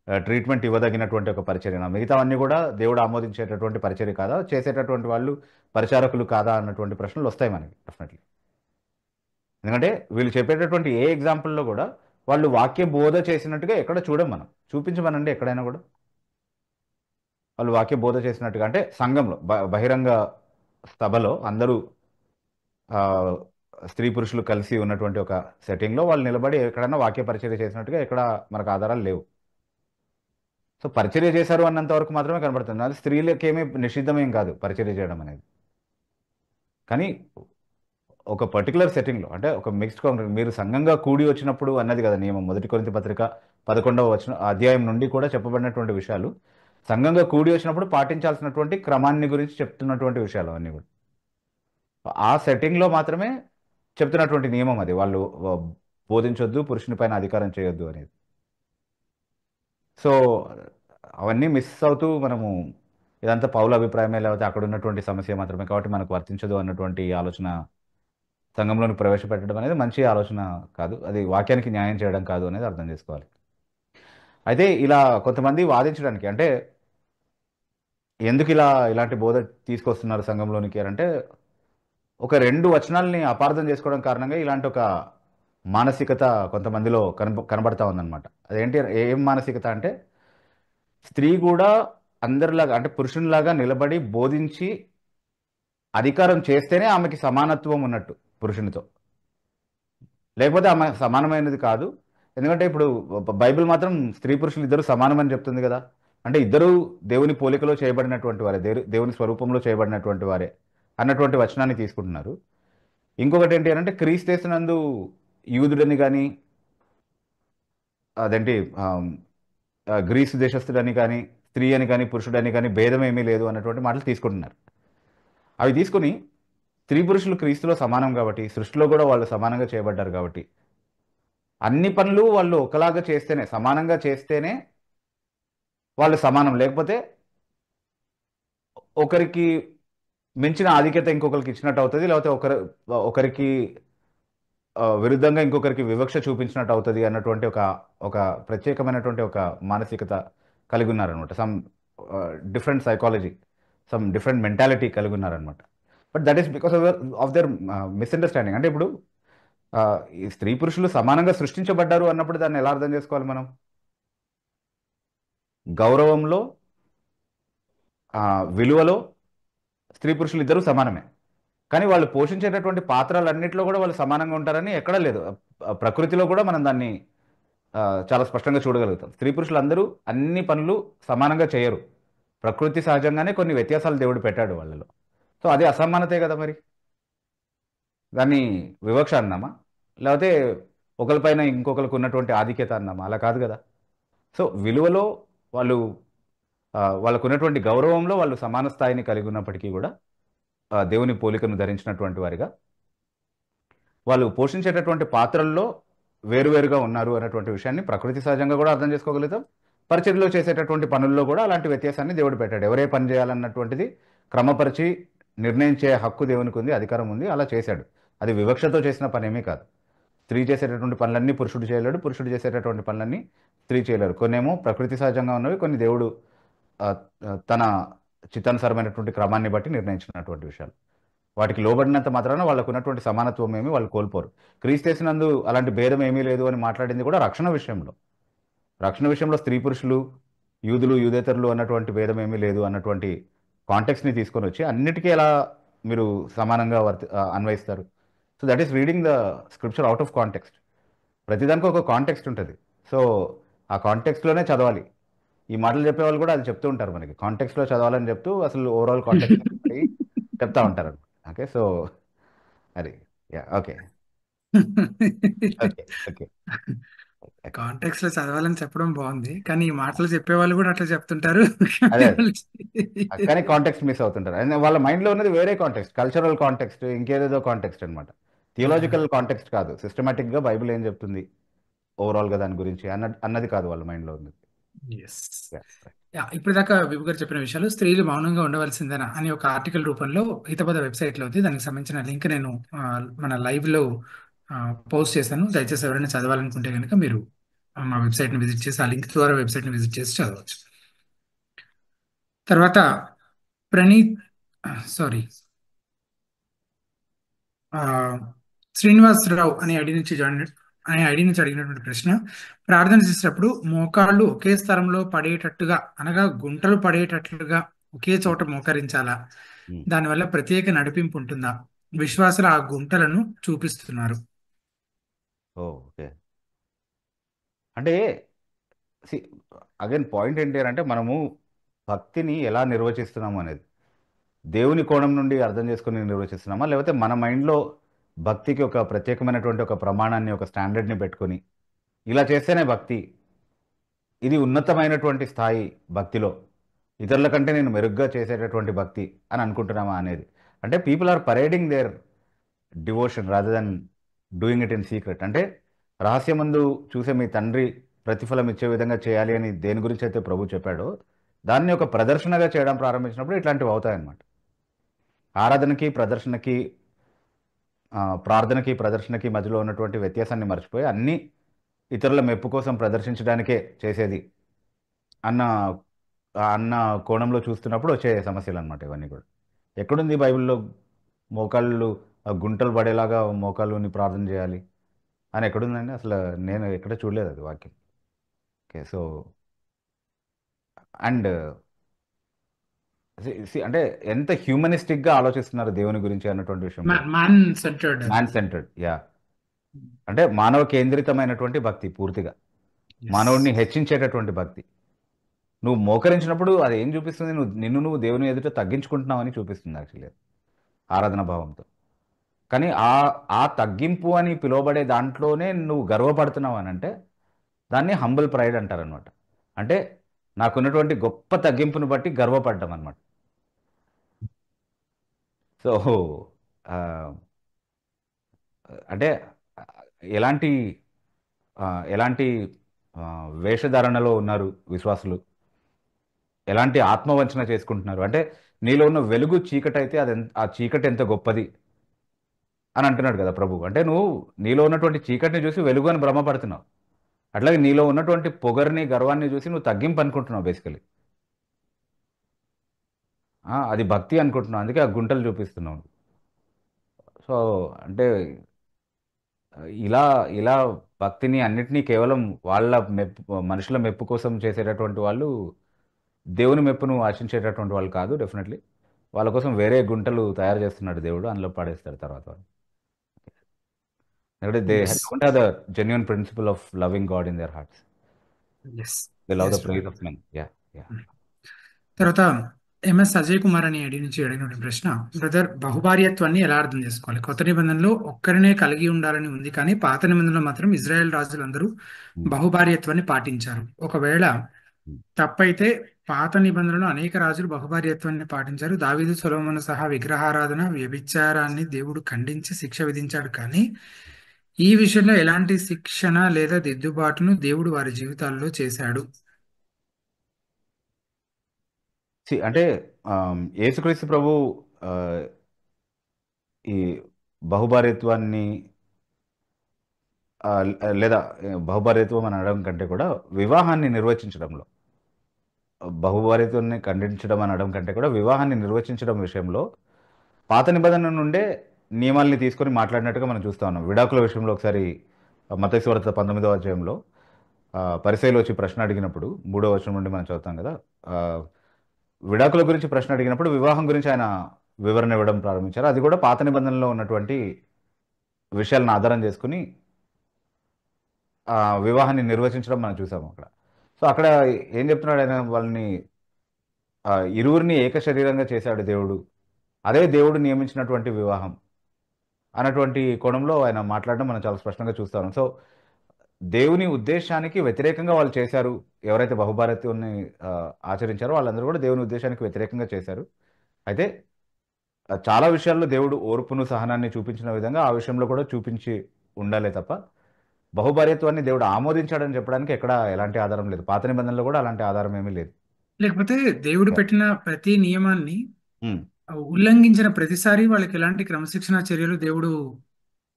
ట్రీట్మెంట్ ఇవ్వదగినటువంటి ఒక పరిచర్య. మిగతావన్నీ కూడా దేవుడు ఆమోదించేటటువంటి పరిచర్య కాదా? చేసేటటువంటి వాళ్ళు పరిచారకులు కాదా అన్నటువంటి ప్రశ్నలు వస్తాయి మనకి డెఫినెట్లీ. ఎందుకంటే వీళ్ళు చెప్పేటటువంటి ఏ ఎగ్జాంపుల్లో కూడా వాళ్ళు వాక్య బోధ చేసినట్టుగా ఎక్కడ మనం చూపించమనండి ఎక్కడైనా కూడా వాళ్ళు వాక్య బోధ చేసినట్టుగా. అంటే సంఘంలో బహిరంగ సభలో అందరూ స్త్రీ పురుషులు కలిసి ఉన్నటువంటి ఒక సెట్టింగ్లో వాళ్ళు నిలబడి ఎక్కడైనా వాక్య పరిచర్య చేసినట్టుగా ఎక్కడ మనకు ఆధారాలు లేవు. సో పరిచర్య చేశారు అన్నంత వరకు మాత్రమే కనబడుతుంది. అది స్త్రీలకేమీ నిషిద్ధమేం కాదు పరిచర్య చేయడం అనేది. కానీ ఒక పర్టికులర్ సెట్టింగ్లో, అంటే ఒక మిక్స్డ్ కాంగ్రెస్, మీరు సంఘంగా కూడి వచ్చినప్పుడు అన్నది కదా నియమం. 1 కొరింథీ పత్రిక 11వ అధ్యాయం నుండి కూడా చెప్పబడినటువంటి విషయాలు సంఘంగా కూడి వచ్చినప్పుడు పాటించాల్సినటువంటి క్రమాన్ని గురించి చెప్తున్నటువంటి విషయాలు అన్నీ కూడా ఆ సెట్టింగ్లో మాత్రమే చెప్తున్నటువంటి నియమం అది. వాళ్ళు బోధించొద్దు, పురుషుని పైన అధికారం చేయొద్దు అనేది. సో అవన్నీ మిస్ అవుతూ మనము ఇదంతా పౌల అభిప్రాయమే, లేకపోతే అక్కడ ఉన్నటువంటి సమస్య మాత్రమే కాబట్టి మనకు వర్తించదు అన్నటువంటి ఆలోచన సంఘంలోని ప్రవేశపెట్టడం అనేది మంచి ఆలోచన కాదు. అది వాక్యానికి న్యాయం చేయడం కాదు అనేది అర్థం చేసుకోవాలి. అయితే ఇలా కొంతమంది వాదించడానికి, అంటే ఎందుకు ఇలాంటి బోధ తీసుకొస్తున్నారు సంఘంలోనికి అంటే, ఒక 2 వచనాలని అపార్థం చేసుకోవడం కారణంగా ఇలాంటి ఒక మానసికత కొంతమందిలో కనబడతా ఉందన్నమాట. అదేంటి, ఏం మానసికత అంటే, స్త్రీ కూడా అందరిలాగా అంటే పురుషునిలాగా నిలబడి బోధించి అధికారం చేస్తేనే ఆమెకి సమానత్వం ఉన్నట్టు పురుషునితో, లేకపోతే ఆమె సమానమైనది కాదు. ఎందుకంటే ఇప్పుడు బైబిల్ మాత్రం స్త్రీ పురుషులు ఇద్దరు సమానమని చెప్తుంది కదా. అంటే ఇద్దరు దేవుని పోలికలో చేయబడినటువంటి వారే, దేవుని స్వరూపంలో చేయబడినటువంటి వారే అన్నటువంటి వచనాన్ని తీసుకుంటున్నారు. ఇంకొకటి ఏంటి అంటే, క్రీస్తేసినందు యూదుడని కానీ, అదేంటి గ్రీసు దేశస్థుడని కానీ, స్త్రీ అని కానీ, పురుషుడని కానీ భేదం ఏమీ లేదు అన్నటువంటి మాటలు తీసుకుంటున్నారు. అవి తీసుకుని స్త్రీ పురుషులు క్రీస్తులో సమానం కాబట్టి, సృష్టిలో కూడా వాళ్ళు సమానంగా చేయబడ్డారు కాబట్టి, అన్ని పనులు వాళ్ళు ఒకలాగా చేస్తేనే, సమానంగా చేస్తేనే వాళ్ళు సమానం. లేకపోతే ఒకరికి మించిన ఆధిక్యత ఇంకొకరికి ఇచ్చినట్టు అవుతుంది, లేకపోతే ఒకరికి విరుద్ధంగా ఇంకొకరికి వివక్ష చూపించినట్టు అవుతుంది అన్నటువంటి ఒక ప్రత్యేకమైనటువంటి ఒక మానసికత కలిగి ఉన్నారనమాట. Some different psychology, some different mentality కలిగి ఉన్నారనమాట. But that is because of their misunderstanding. అంటే ఇప్పుడు ఈ స్త్రీ పురుషులు సమానంగా సృష్టించబడ్డారు అన్నప్పుడు దాన్ని ఎలా అర్థం చేసుకోవాలి మనం? గౌరవంలో, విలువలో స్త్రీ పురుషులు ఇద్దరు సమానమే. కానీ వాళ్ళు పోషించేటటువంటి పాత్రలన్నింటిలో కూడా వాళ్ళు సమానంగా ఉంటారని ఎక్కడా లేదు. ప్రకృతిలో కూడా మనం దాన్ని చాలా స్పష్టంగా చూడగలుగుతాం. స్త్రీ పురుషులు అందరూ అన్ని పనులు సమానంగా చేయరు. ప్రకృతి సహజంగానే కొన్ని వ్యత్యాసాలు దేవుడు పెట్టాడు వాళ్ళలో. సో అది అసమానతే కదా. మరి దాన్ని వివక్ష అన్నామా, లేకపోతే ఒకరిపైన ఇంకొకరికి ఉన్నటువంటి ఆధిక్యత అన్నామా? అలా కాదు కదా. సో విలువలో వాళ్ళకు ఉన్నటువంటి గౌరవంలో వాళ్ళు సమాన స్థాయిని కలిగి ఉన్నప్పటికీ కూడా దేవుని పోలికను ధరించినటువంటి వారిగా వాళ్ళు పోషించేటటువంటి పాత్రల్లో వేరువేరుగా ఉన్నారు అన్నటువంటి విషయాన్ని ప్రకృతి సహజంగా కూడా అర్థం చేసుకోగలుగుతాం. పరిచర్యలో చేసేటటువంటి పనుల్లో కూడా అలాంటి వ్యత్యాసాన్ని దేవుడు పెట్టాడు. ఎవరే పని చేయాలన్నటువంటిది క్రమపరిచి నిర్ణయించే హక్కు దేవునికి ఉంది, అధికారం ఉంది. అలా చేశాడు. అది వివక్షతో చేసిన పనేమీ కాదు. స్త్రీ చేసేటటువంటి పనులన్నీ పురుషుడు చేయలేడు, పురుషుడు చేసేటటువంటి పనులన్నీ స్త్రీ చేయలేరు. కొన్నేమో ప్రకృతి సహజంగా ఉన్నవి, కొన్ని దేవుడు తన చిత్తానుసారమైనటువంటి క్రమాన్ని బట్టి నిర్ణయించినటువంటి విషయాలు. వాటికి లోబడినంత మాత్రాన వాళ్ళకు ఉన్నటువంటి సమానత్వం ఏమి వాళ్ళు కోల్పోరు. క్రీస్తేసినందు అలాంటి భేదం ఏమీ లేదు అని మాట్లాడింది కూడా రక్షణ విషయంలో. రక్షణ విషయంలో స్త్రీ పురుషులు, యూదులు యూదేతరులు అన్నటువంటి భేదం ఏమీ లేదు అన్నటువంటి కాంటెక్స్ని తీసుకొని వచ్చి అన్నిటికీ ఎలా మీరు సమానంగా అన్వయిస్తారు? So that is reading the scripture out of context. ప్రతిదానికి ఒక కాంటెక్స్ట్ ఉంటుంది. సో ఆ కాంటెక్స్ట్లోనే చదవాలి. ఈ మాటలు చెప్పేవాళ్ళు కూడా అది చెప్తూ ఉంటారు మనకి, కాంటెక్స్ట్లో చదవాలని చెప్తూ అసలు ఓవరాల్ కాంటెక్స్ట్ చెప్తా ఉంటారు. ఓకే, సో అది okay. Okay okay okay. Context లో చదవాలని చెప్పడం బాగుంది, కానీ ఈ మాటలు చెప్పేవాళ్ళు కూడా అట్లా చెప్తుంటారు. అదే అదే కానీ కాంటెక్స్ట్ మిస్ అవుతుంటారు. అండ్ వాళ్ళ మైండ్లో ఉన్నది వేరే కాంటెక్స్ట్, కల్చరల్ కాంటెక్స్ట్, ఇంకేదేదో కాంటెక్స్ట్ అనమాట. థియోలాజికల్ కాంటెక్స్ట్ కాదు, సిస్టమేటిక్గా బైబిల్ ఏం చెప్తుంది ఓవరాల్గా దాని గురించి అన్నది కాదు వాళ్ళ మైండ్లో ఉన్నది. ఎస్. Yeah, right. ఇప్పుడు దాకా విభు గారు చెప్పిన విషయాలు స్త్రీలు మౌనంగా ఉండవలసిందేనా అని ఒక ఆర్టికల్ రూపంలో హితబోధ వెబ్సైట్ లో ఉంది. దానికి సంబంధించిన లింక్ నేను మన లైవ్ లో పోస్ట్ చేశాను. దయచేసి ఎవరైనా చదవాలనుకుంటే కనుక మీరు మా వెబ్సైట్ ని విజిట్ చేసి, ఆ లింక్ ద్వారా వెబ్సైట్ ని విజిట్ చేసి చదవచ్చు. తర్వాత ప్రణీత్ సారీ శ్రీనివాసరావు అనే ఐడి నుంచి అడిగినటువంటి ప్రశ్న: ప్రార్థన చేసేటప్పుడు మోకాళ్ళు ఒకే స్థలంలో పడేటట్టుగా, అనగా గుంటలు పడేటట్లుగా ఒకే చోట మోకరించాలా? Hmm. దానివల్ల ప్రత్యేక నడిపింపు ఉంటుందా? విశ్వాసులు ఆ గుంటలను చూపిస్తున్నారు. ఓకే, అంటే అగైన్ పాయింట్ ఏంటి అంటే మనము భక్తిని ఎలా నిర్వచిస్తున్నాము అనేది దేవుని కోణం నుండి అర్థం చేసుకుని నిర్వచిస్తున్నామా, లేకపోతే మన మైండ్లో భక్తికి ఒక ప్రత్యేకమైనటువంటి ఒక ప్రమాణాన్ని, ఒక స్టాండర్డ్ని పెట్టుకొని ఇలా చేస్తేనే భక్తి, ఇది ఉన్నతమైనటువంటి స్థాయి భక్తిలో, ఇతరుల కంటే నేను మెరుగ్గా చేసేటటువంటి భక్తి అని అనుకుంటున్నామా అనేది. అంటే people are parading their devotion rather than doing it in secret. అంటే రహస్యమందు చూసే మీ తండ్రి ప్రతిఫలం ఇచ్చే విధంగా చేయాలి అని దేని గురించి అయితే ప్రభు చెప్పాడో దాన్ని ఒక ప్రదర్శనగా చేయడం ప్రారంభించినప్పుడు ఇట్లాంటివి అవుతాయన్నమాట. ఆరాధనకి ప్రదర్శనకి, ప్రార్థనకి ప్రదర్శనకి మధ్యలో ఉన్నటువంటి వ్యత్యాసాన్ని మర్చిపోయి అన్నీ ఇతరుల మెప్పు కోసం ప్రదర్శించడానికే చేసేది అన్న అన్న కోణంలో చూస్తున్నప్పుడు వచ్చే సమస్యలు అనమాట ఇవన్నీ కూడా. ఎక్కడుంది బైబిల్లో మోకాళ్ళు గుంటలు పడేలాగా మోకాళ్ళుని ప్రార్థన చేయాలి అని ఎక్కడుందండి? అసలు నేను ఎక్కడ చూడలేదు అది వాక్యం. ఓకే, సో అండ్ అంటే ఎంత హ్యూమనిస్టిక్గా ఆలోచిస్తున్నారు దేవుని గురించి అన్నటువంటి విషయంలో, man centred. Man centred, yeah. అంటే మానవ కేంద్రితమైనటువంటి భక్తి, పూర్తిగా మానవుడిని హెచ్చించేటటువంటి భక్తి. నువ్వు మోకరించినప్పుడు అది ఏం చూపిస్తుంది? నువ్వు దేవుని ఎదుట తగ్గించుకుంటున్నావు అని చూపిస్తుంది యాక్చువల్లీ ఆరాధన భావంతో. కానీ ఆ తగ్గింపు అని పిలువబడే దాంట్లోనే నువ్వు గర్వపడుతున్నావు అని అంటే దాన్ని హంబుల్ ప్రైడ్ అంటారనమాట. అంటే నాకున్నటువంటి గొప్ప తగ్గింపును బట్టి గర్వపడ్డం అనమాట. సో అంటే ఎలాంటి ఎలాంటి వేషధారణలో ఉన్నారు విశ్వాసులు, ఎలాంటి ఆత్మవంచన చేసుకుంటున్నారు అంటే నీలో ఉన్న వెలుగు చీకటి అయితే ఆ చీకటి ఎంత గొప్పది అని అంటున్నాడు కదా ప్రభు. అంటే నువ్వు నీలో ఉన్నటువంటి చీకటిని చూసి వెలుగు అని భ్రమపడుతున్నావు, అట్లాగే నీలో ఉన్నటువంటి పొగర్ని, గర్వాన్ని చూసి నువ్వు తగ్గింపు అనుకుంటున్నావు బేసికలీ. అది భక్తి అనుకుంటున్నావు, అందుకే ఆ గుంటలు చూపిస్తున్నావు. సో అంటే ఇలా ఇలా భక్తిని అన్నిటినీ కేవలం వాళ్ళ మనుషుల మెప్పు కోసం చేసేటటువంటి వాళ్ళు దేవుని మెప్పును ఆశించేటటువంటి వాళ్ళు కాదు. డెఫినెట్లీ వాళ్ళ కోసం వేరే గుంటలు తయారు చేస్తున్నాడు దేవుడు, అందులో పడేస్తాడు తర్వాత వాళ్ళు. They don't have the genuine principle of loving God in their hearts. They love the praise of men. తర్వాత ఎంఎస్ అజయ్ కుమార్ అనే ఐడి నుంచి అడిగిన ప్రశ్న: బ్రదర్, బహుభార్యత్వాన్ని ఎలా అర్థం చేసుకోవాలి? కొత్త నిబంధనలో ఒక్కరినే కలిగి ఉండాలని ఉంది, కానీ పాత నిబంధనలో మాత్రం ఇజ్రాయెల్ రాజులందరూ బహుభార్యత్వాన్ని పాటించారు. ఒకవేళ తప్పైతే పాత నిబంధనలో అనేక రాజులు బహుభార్యత్వాన్ని పాటించారు. దావీదు, సొలొమోను సహా విగ్రహారాధన, వ్యభిచారాన్ని దేవుడు ఖండించి శిక్ష విధించాడు, కానీ ఈ విషయంలో ఎలాంటి శిక్షణ లేదా దిద్దుబాటును దేవుడు వారి జీవితాల్లో చేశాడు? అంటే యేసుక్రీస్తు ప్రభు ఈ బహుభార్యత్వాన్ని లేదా బహుభార్యత్వం అని అనడం కంటే కూడా వివాహాన్ని నిర్వచించడంలో, బహుభార్యత్వాన్ని ఖండించడం అనడం కంటే కూడా వివాహాన్ని నిర్వచించడం విషయంలో పాత నిబంధన నుండే నియమాల్ని తీసుకొని మాట్లాడినట్టుగా మనం చూస్తా ఉన్నాం. విడాకుల విషయంలో ఒకసారి మత్తయి సువార్త 19వ అధ్యాయంలో పరిసయ్యులు వచ్చి ప్రశ్న అడిగినప్పుడు 3వ వచనం నుండి మనం చదువుతాం కదా, విడాకుల గురించి ప్రశ్న అడిగినప్పుడు వివాహం గురించి ఆయన వివరణ ఇవ్వడం ప్రారంభించారు. అది కూడా పాత నిబంధనలో ఉన్నటువంటి విషయాలను ఆధారం చేసుకుని వివాహాన్ని నిర్వచించడం మనం చూసాము అక్కడ. సో అక్కడ ఏం చెప్తున్నాడు ఆయన? వాళ్ళని ఇరువురిని ఏక శరీరంగా చేశాడు దేవుడు, అదే దేవుడు నియమించినటువంటి వివాహం, అన్నటువంటి కోణంలో ఆయన మాట్లాడడం మనం చాలా స్పష్టంగా చూస్తాం. సో దేవుని ఉద్దేశానికి వ్యతిరేకంగా వాళ్ళు చేశారు. ఎవరైతే బహుభారత్యాన్ని ఆచరించారో వాళ్ళందరూ కూడా దేవుని ఉద్దేశానికి వ్యతిరేకంగా చేశారు. అయితే చాలా విషయాల్లో దేవుడు ఓర్పును సహనాన్ని చూపించిన విధంగా ఆ విషయంలో కూడా చూపించి ఉండాలే తప్ప బహుభార్యత్వాన్ని దేవుడు ఆమోదించాడని చెప్పడానికి ఎక్కడ ఎలాంటి ఆధారం లేదు. పాత నిబంధనలో కూడా అలాంటి ఆధారం ఏమీ లేదు. లేకపోతే దేవుడు పెట్టిన ప్రతి నియమాన్ని ఉమ్. ఉల్లంఘించిన ప్రతిసారి వాళ్ళకి ఎలాంటి క్రమశిక్షణ చర్యలు దేవుడు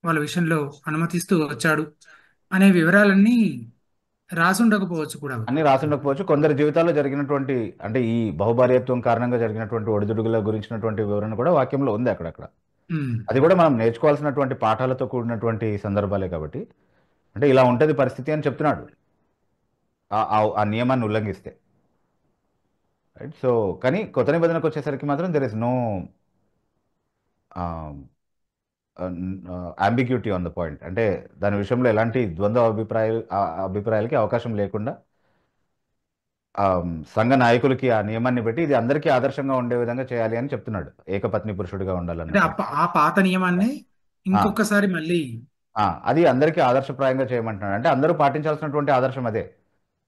వాళ్ళ విషయంలో అనుమతిస్తూ వచ్చాడు అనే వివరాలన్నీ రాసి ఉండకపోవచ్చు కూడా. అన్ని రాసి ఉండకపోవచ్చు. కొందరి జీవితాల్లో జరిగినటువంటి అంటే ఈ బహుభార్యత్వం కారణంగా జరిగినటువంటి ఒడిదుడుగుల గురించినటువంటి వివరణ కూడా వాక్యంలో ఉంది అక్కడక్కడ. అది కూడా మనం నేర్చుకోవాల్సినటువంటి పాఠాలతో కూడినటువంటి సందర్భాలే కాబట్టి అంటే ఇలా ఉంటది పరిస్థితి అని చెప్తున్నాడు ఆ నియమాన్ని ఉల్లంఘిస్తే. రైట్. సో కానీ కొత్త నిబంధనకు వచ్చేసరికి మాత్రం there is no ambiguity on the point. అంటే దాని విషయంలో ఎలాంటి ద్వంద్వ అభిప్రాయాలకి అవకాశం లేకుండా సంఘ నాయకులకి ఆ నియమాన్ని పెట్టి ఇది అందరికీ ఆదర్శంగా ఉండే విధంగా చేయాలి అని చెప్తున్నాడు. ఏకపత్ని పురుషుడిగా ఉండాలని. ఆ పాత నియమాన్ని ఇంకొకసారి మళ్ళీ అది అందరికీ ఆదర్శప్రాయంగా చేయమంటున్నాడు. అంటే అందరూ పాటించాల్సినటువంటి ఆదర్శం అదే.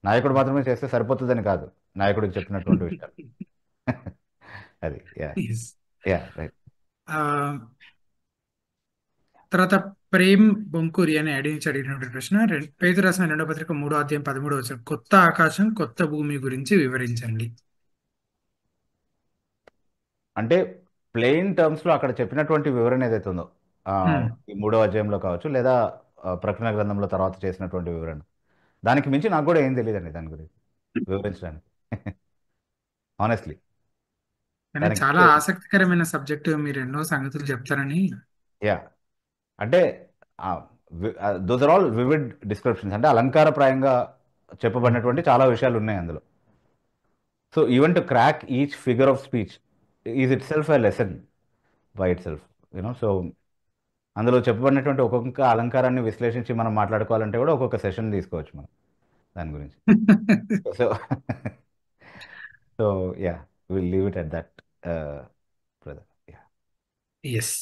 నాయకుడు మాత్రమే చేస్తే సరిపోతుందని కాదు నాయకుడికి చెప్పినటువంటి విషయాలు. అది రైట్. తర్వాత ప్రేమ్ బొంకూరి అని అడిగించి అడిగినటువంటి ప్రశ్న, పేతురు రాసిన 2వ పత్రిక 3వ అధ్యాయం 13వ వచనం, కొత్త ఆకాశం కొత్త భూమి గురించి వివరించండి. అంటే ప్లెయిన్ టర్మ్స్ లో అక్కడ చెప్పినటువంటి వివరణ ఏదైతే ఉందో ఈ 3వ అధ్యాయంలో కావచ్చు లేదా ప్రకటన గ్రంథంలో తర్వాత చేసినటువంటి వివరణ, దానికి మించి నాకు కూడా ఏం తెలియదండి దాని గురించి వివరించడానికి. ఆనెస్ట్లీ చాలా ఆసక్తికరమైన సబ్జెక్ట్, మీరు ఎన్నో సంగతులు చెప్తారని. అంటే those are all vivid descriptions. అంటే అలంకారప్రాయంగా చెప్పబడినటువంటి చాలా విషయాలు ఉన్నాయి అందులో. So even to crack each figure of speech is itself a lesson by itself, you know. So అందులో చెప్పబడినటువంటి ఒక్కొక్క అలంకారాన్ని విశ్లేషించి మనం మాట్లాడుకోవాలంటే కూడా ఒక్కొక్క సెషన్ తీసుకోవచ్చు మనం దాని గురించి. So will leave it at that brother. Yes,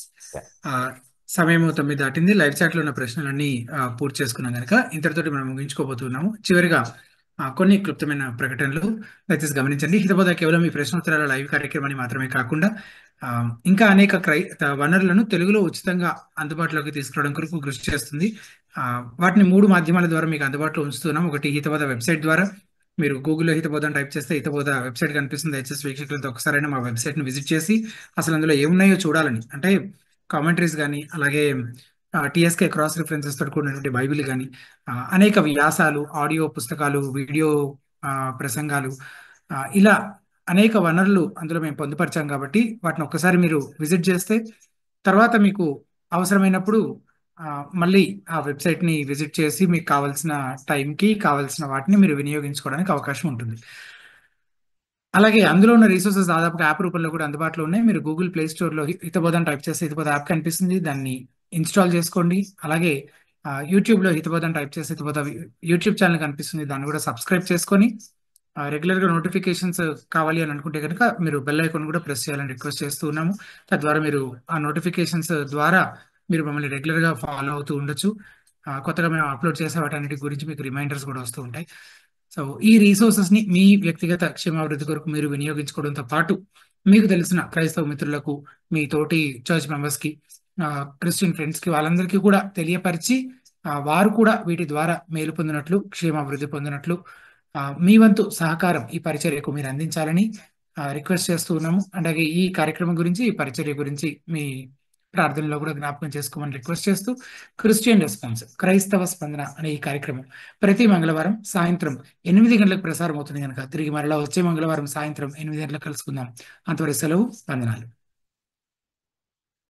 సమయం 9 దాటింది. లైవ్ చాట్ లో ఉన్న ప్రశ్నలన్నీ పూర్తి చేసుకున్నాం కనుక ఇంతటితోటి మనం ముగించుకోబోతున్నాము. చివరిగా కొన్ని క్లుప్తమైన ప్రకటనలు దయచేసి గమనించండి. హితబోధ కేవలం ఈ ప్రశ్నోత్తరాల లైవ్ కార్యక్రమాన్ని మాత్రమే కాకుండా ఇంకా అనేక వనరులను తెలుగులో ఉచితంగా అందుబాటులోకి తీసుకురావడం కొరకు కృషి చేస్తుంది. వాటిని 3 మాధ్యమాల ద్వారా మీకు అందుబాటులో ఉంచుతున్నాం. ఒకటి హితబోధ వెబ్సైట్ ద్వారా. మీరు గూగుల్లో హితబోధ అని టైప్ చేస్తే హితబోధ వెబ్సైట్ కనిపిస్తుంది. దయచేసి వీక్షకులతో ఒకసారైనా మా వెబ్సైట్ ని విజిట్ చేసి అసలు అందులో ఏమున్నాయో చూడాలని, అంటే కామెంటరీస్ కానీ అలాగే టిఎస్కే క్రాస్ రిఫరెన్సెస్ తో కూడినటువంటి బైబిల్ కానీ అనేక వ్యాసాలు, ఆడియో పుస్తకాలు, వీడియో ప్రసంగాలు, ఇలా అనేక వనరులు అందులో మేము పొందుపరిచాం. కాబట్టి వాటిని ఒక్కసారి మీరు విజిట్ చేస్తే తర్వాత మీకు అవసరమైనప్పుడు మళ్ళీ ఆ వెబ్సైట్ ని విజిట్ చేసి మీకు కావాల్సిన టైంకి కావాల్సిన వాటిని మీరు వినియోగించుకోవడానికి అవకాశం ఉంటుంది. అలాగే అందులో ఉన్న రిసోర్సెస్ దాదాపుగా యాప్ రూపంలో కూడా అందుబాటులో ఉన్నాయి. మీరు గూగుల్ ప్లే స్టోర్ లో హితబోధ అని టైప్ చేస్తే హితబోధ యాప్ కనిపిస్తుంది, దాన్ని ఇన్స్టాల్ చేసుకోండి. అలాగే యూట్యూబ్ లో హితబోధ అని టైప్ చేస్తే హితబోధ యూట్యూబ్ ఛానల్ కనిపిస్తుంది, దాన్ని కూడా సబ్స్క్రైబ్ చేసుకొని రెగ్యులర్ గా నోటిఫికేషన్స్ కావాలి అని అనుకుంటే కనుక మీరు బెల్ ఐకాన్ కూడా ప్రెస్ చేయాలని రిక్వెస్ట్ చేస్తూ ఉన్నాము. తద్వారా మీరు ఆ నోటిఫికేషన్స్ ద్వారా మీరు మమ్మల్ని రెగ్యులర్ గా ఫాలో అవుతూ ఉండొచ్చు. కొత్తగా మేము అప్లోడ్ చేసే వాటి గురించి మీకు రిమైండర్స్ కూడా వస్తూ ఉంటాయి. సో ఈ రిసోర్సెస్ ని మీ వ్యక్తిగత క్షేమాభివృద్ధి కొరకు మీరు వినియోగించుకోవడంతో పాటు మీకు తెలిసిన క్రైస్తవ మిత్రులకు, మీ తోటి చర్చ్ మెంబర్స్ కి, క్రిస్టియన్ ఫ్రెండ్స్ కి, వాళ్ళందరికీ కూడా తెలియపరిచి వారు కూడా వీటి ద్వారా మేలు పొందినట్లు, క్షేమాభివృద్ధి పొందినట్లు మీ వంతు సహకారం ఈ పరిచర్యకు మీరు అందించాలని రిక్వెస్ట్ చేస్తూ ఉన్నాము. అలాగే ఈ కార్యక్రమం గురించి, ఈ పరిచర్య గురించి మీ ప్రార్థనలో కూడా జ్ఞాపకం చేసుకోమని రిక్వెస్ట్ చేస్తూ, క్రిస్టియన్ రెస్పాన్స్ క్రైస్తవ స్పందన అనే ఈ కార్యక్రమం ప్రతి మంగళవారం సాయంత్రం 8 గంటలకు ప్రసారం అవుతుంది కనుక తిరిగి మరలా వచ్చే మంగళవారం సాయంత్రం 8 గంటలకు కలుసుకుందాం. అంతవరకు సెలవు, వందనాలు.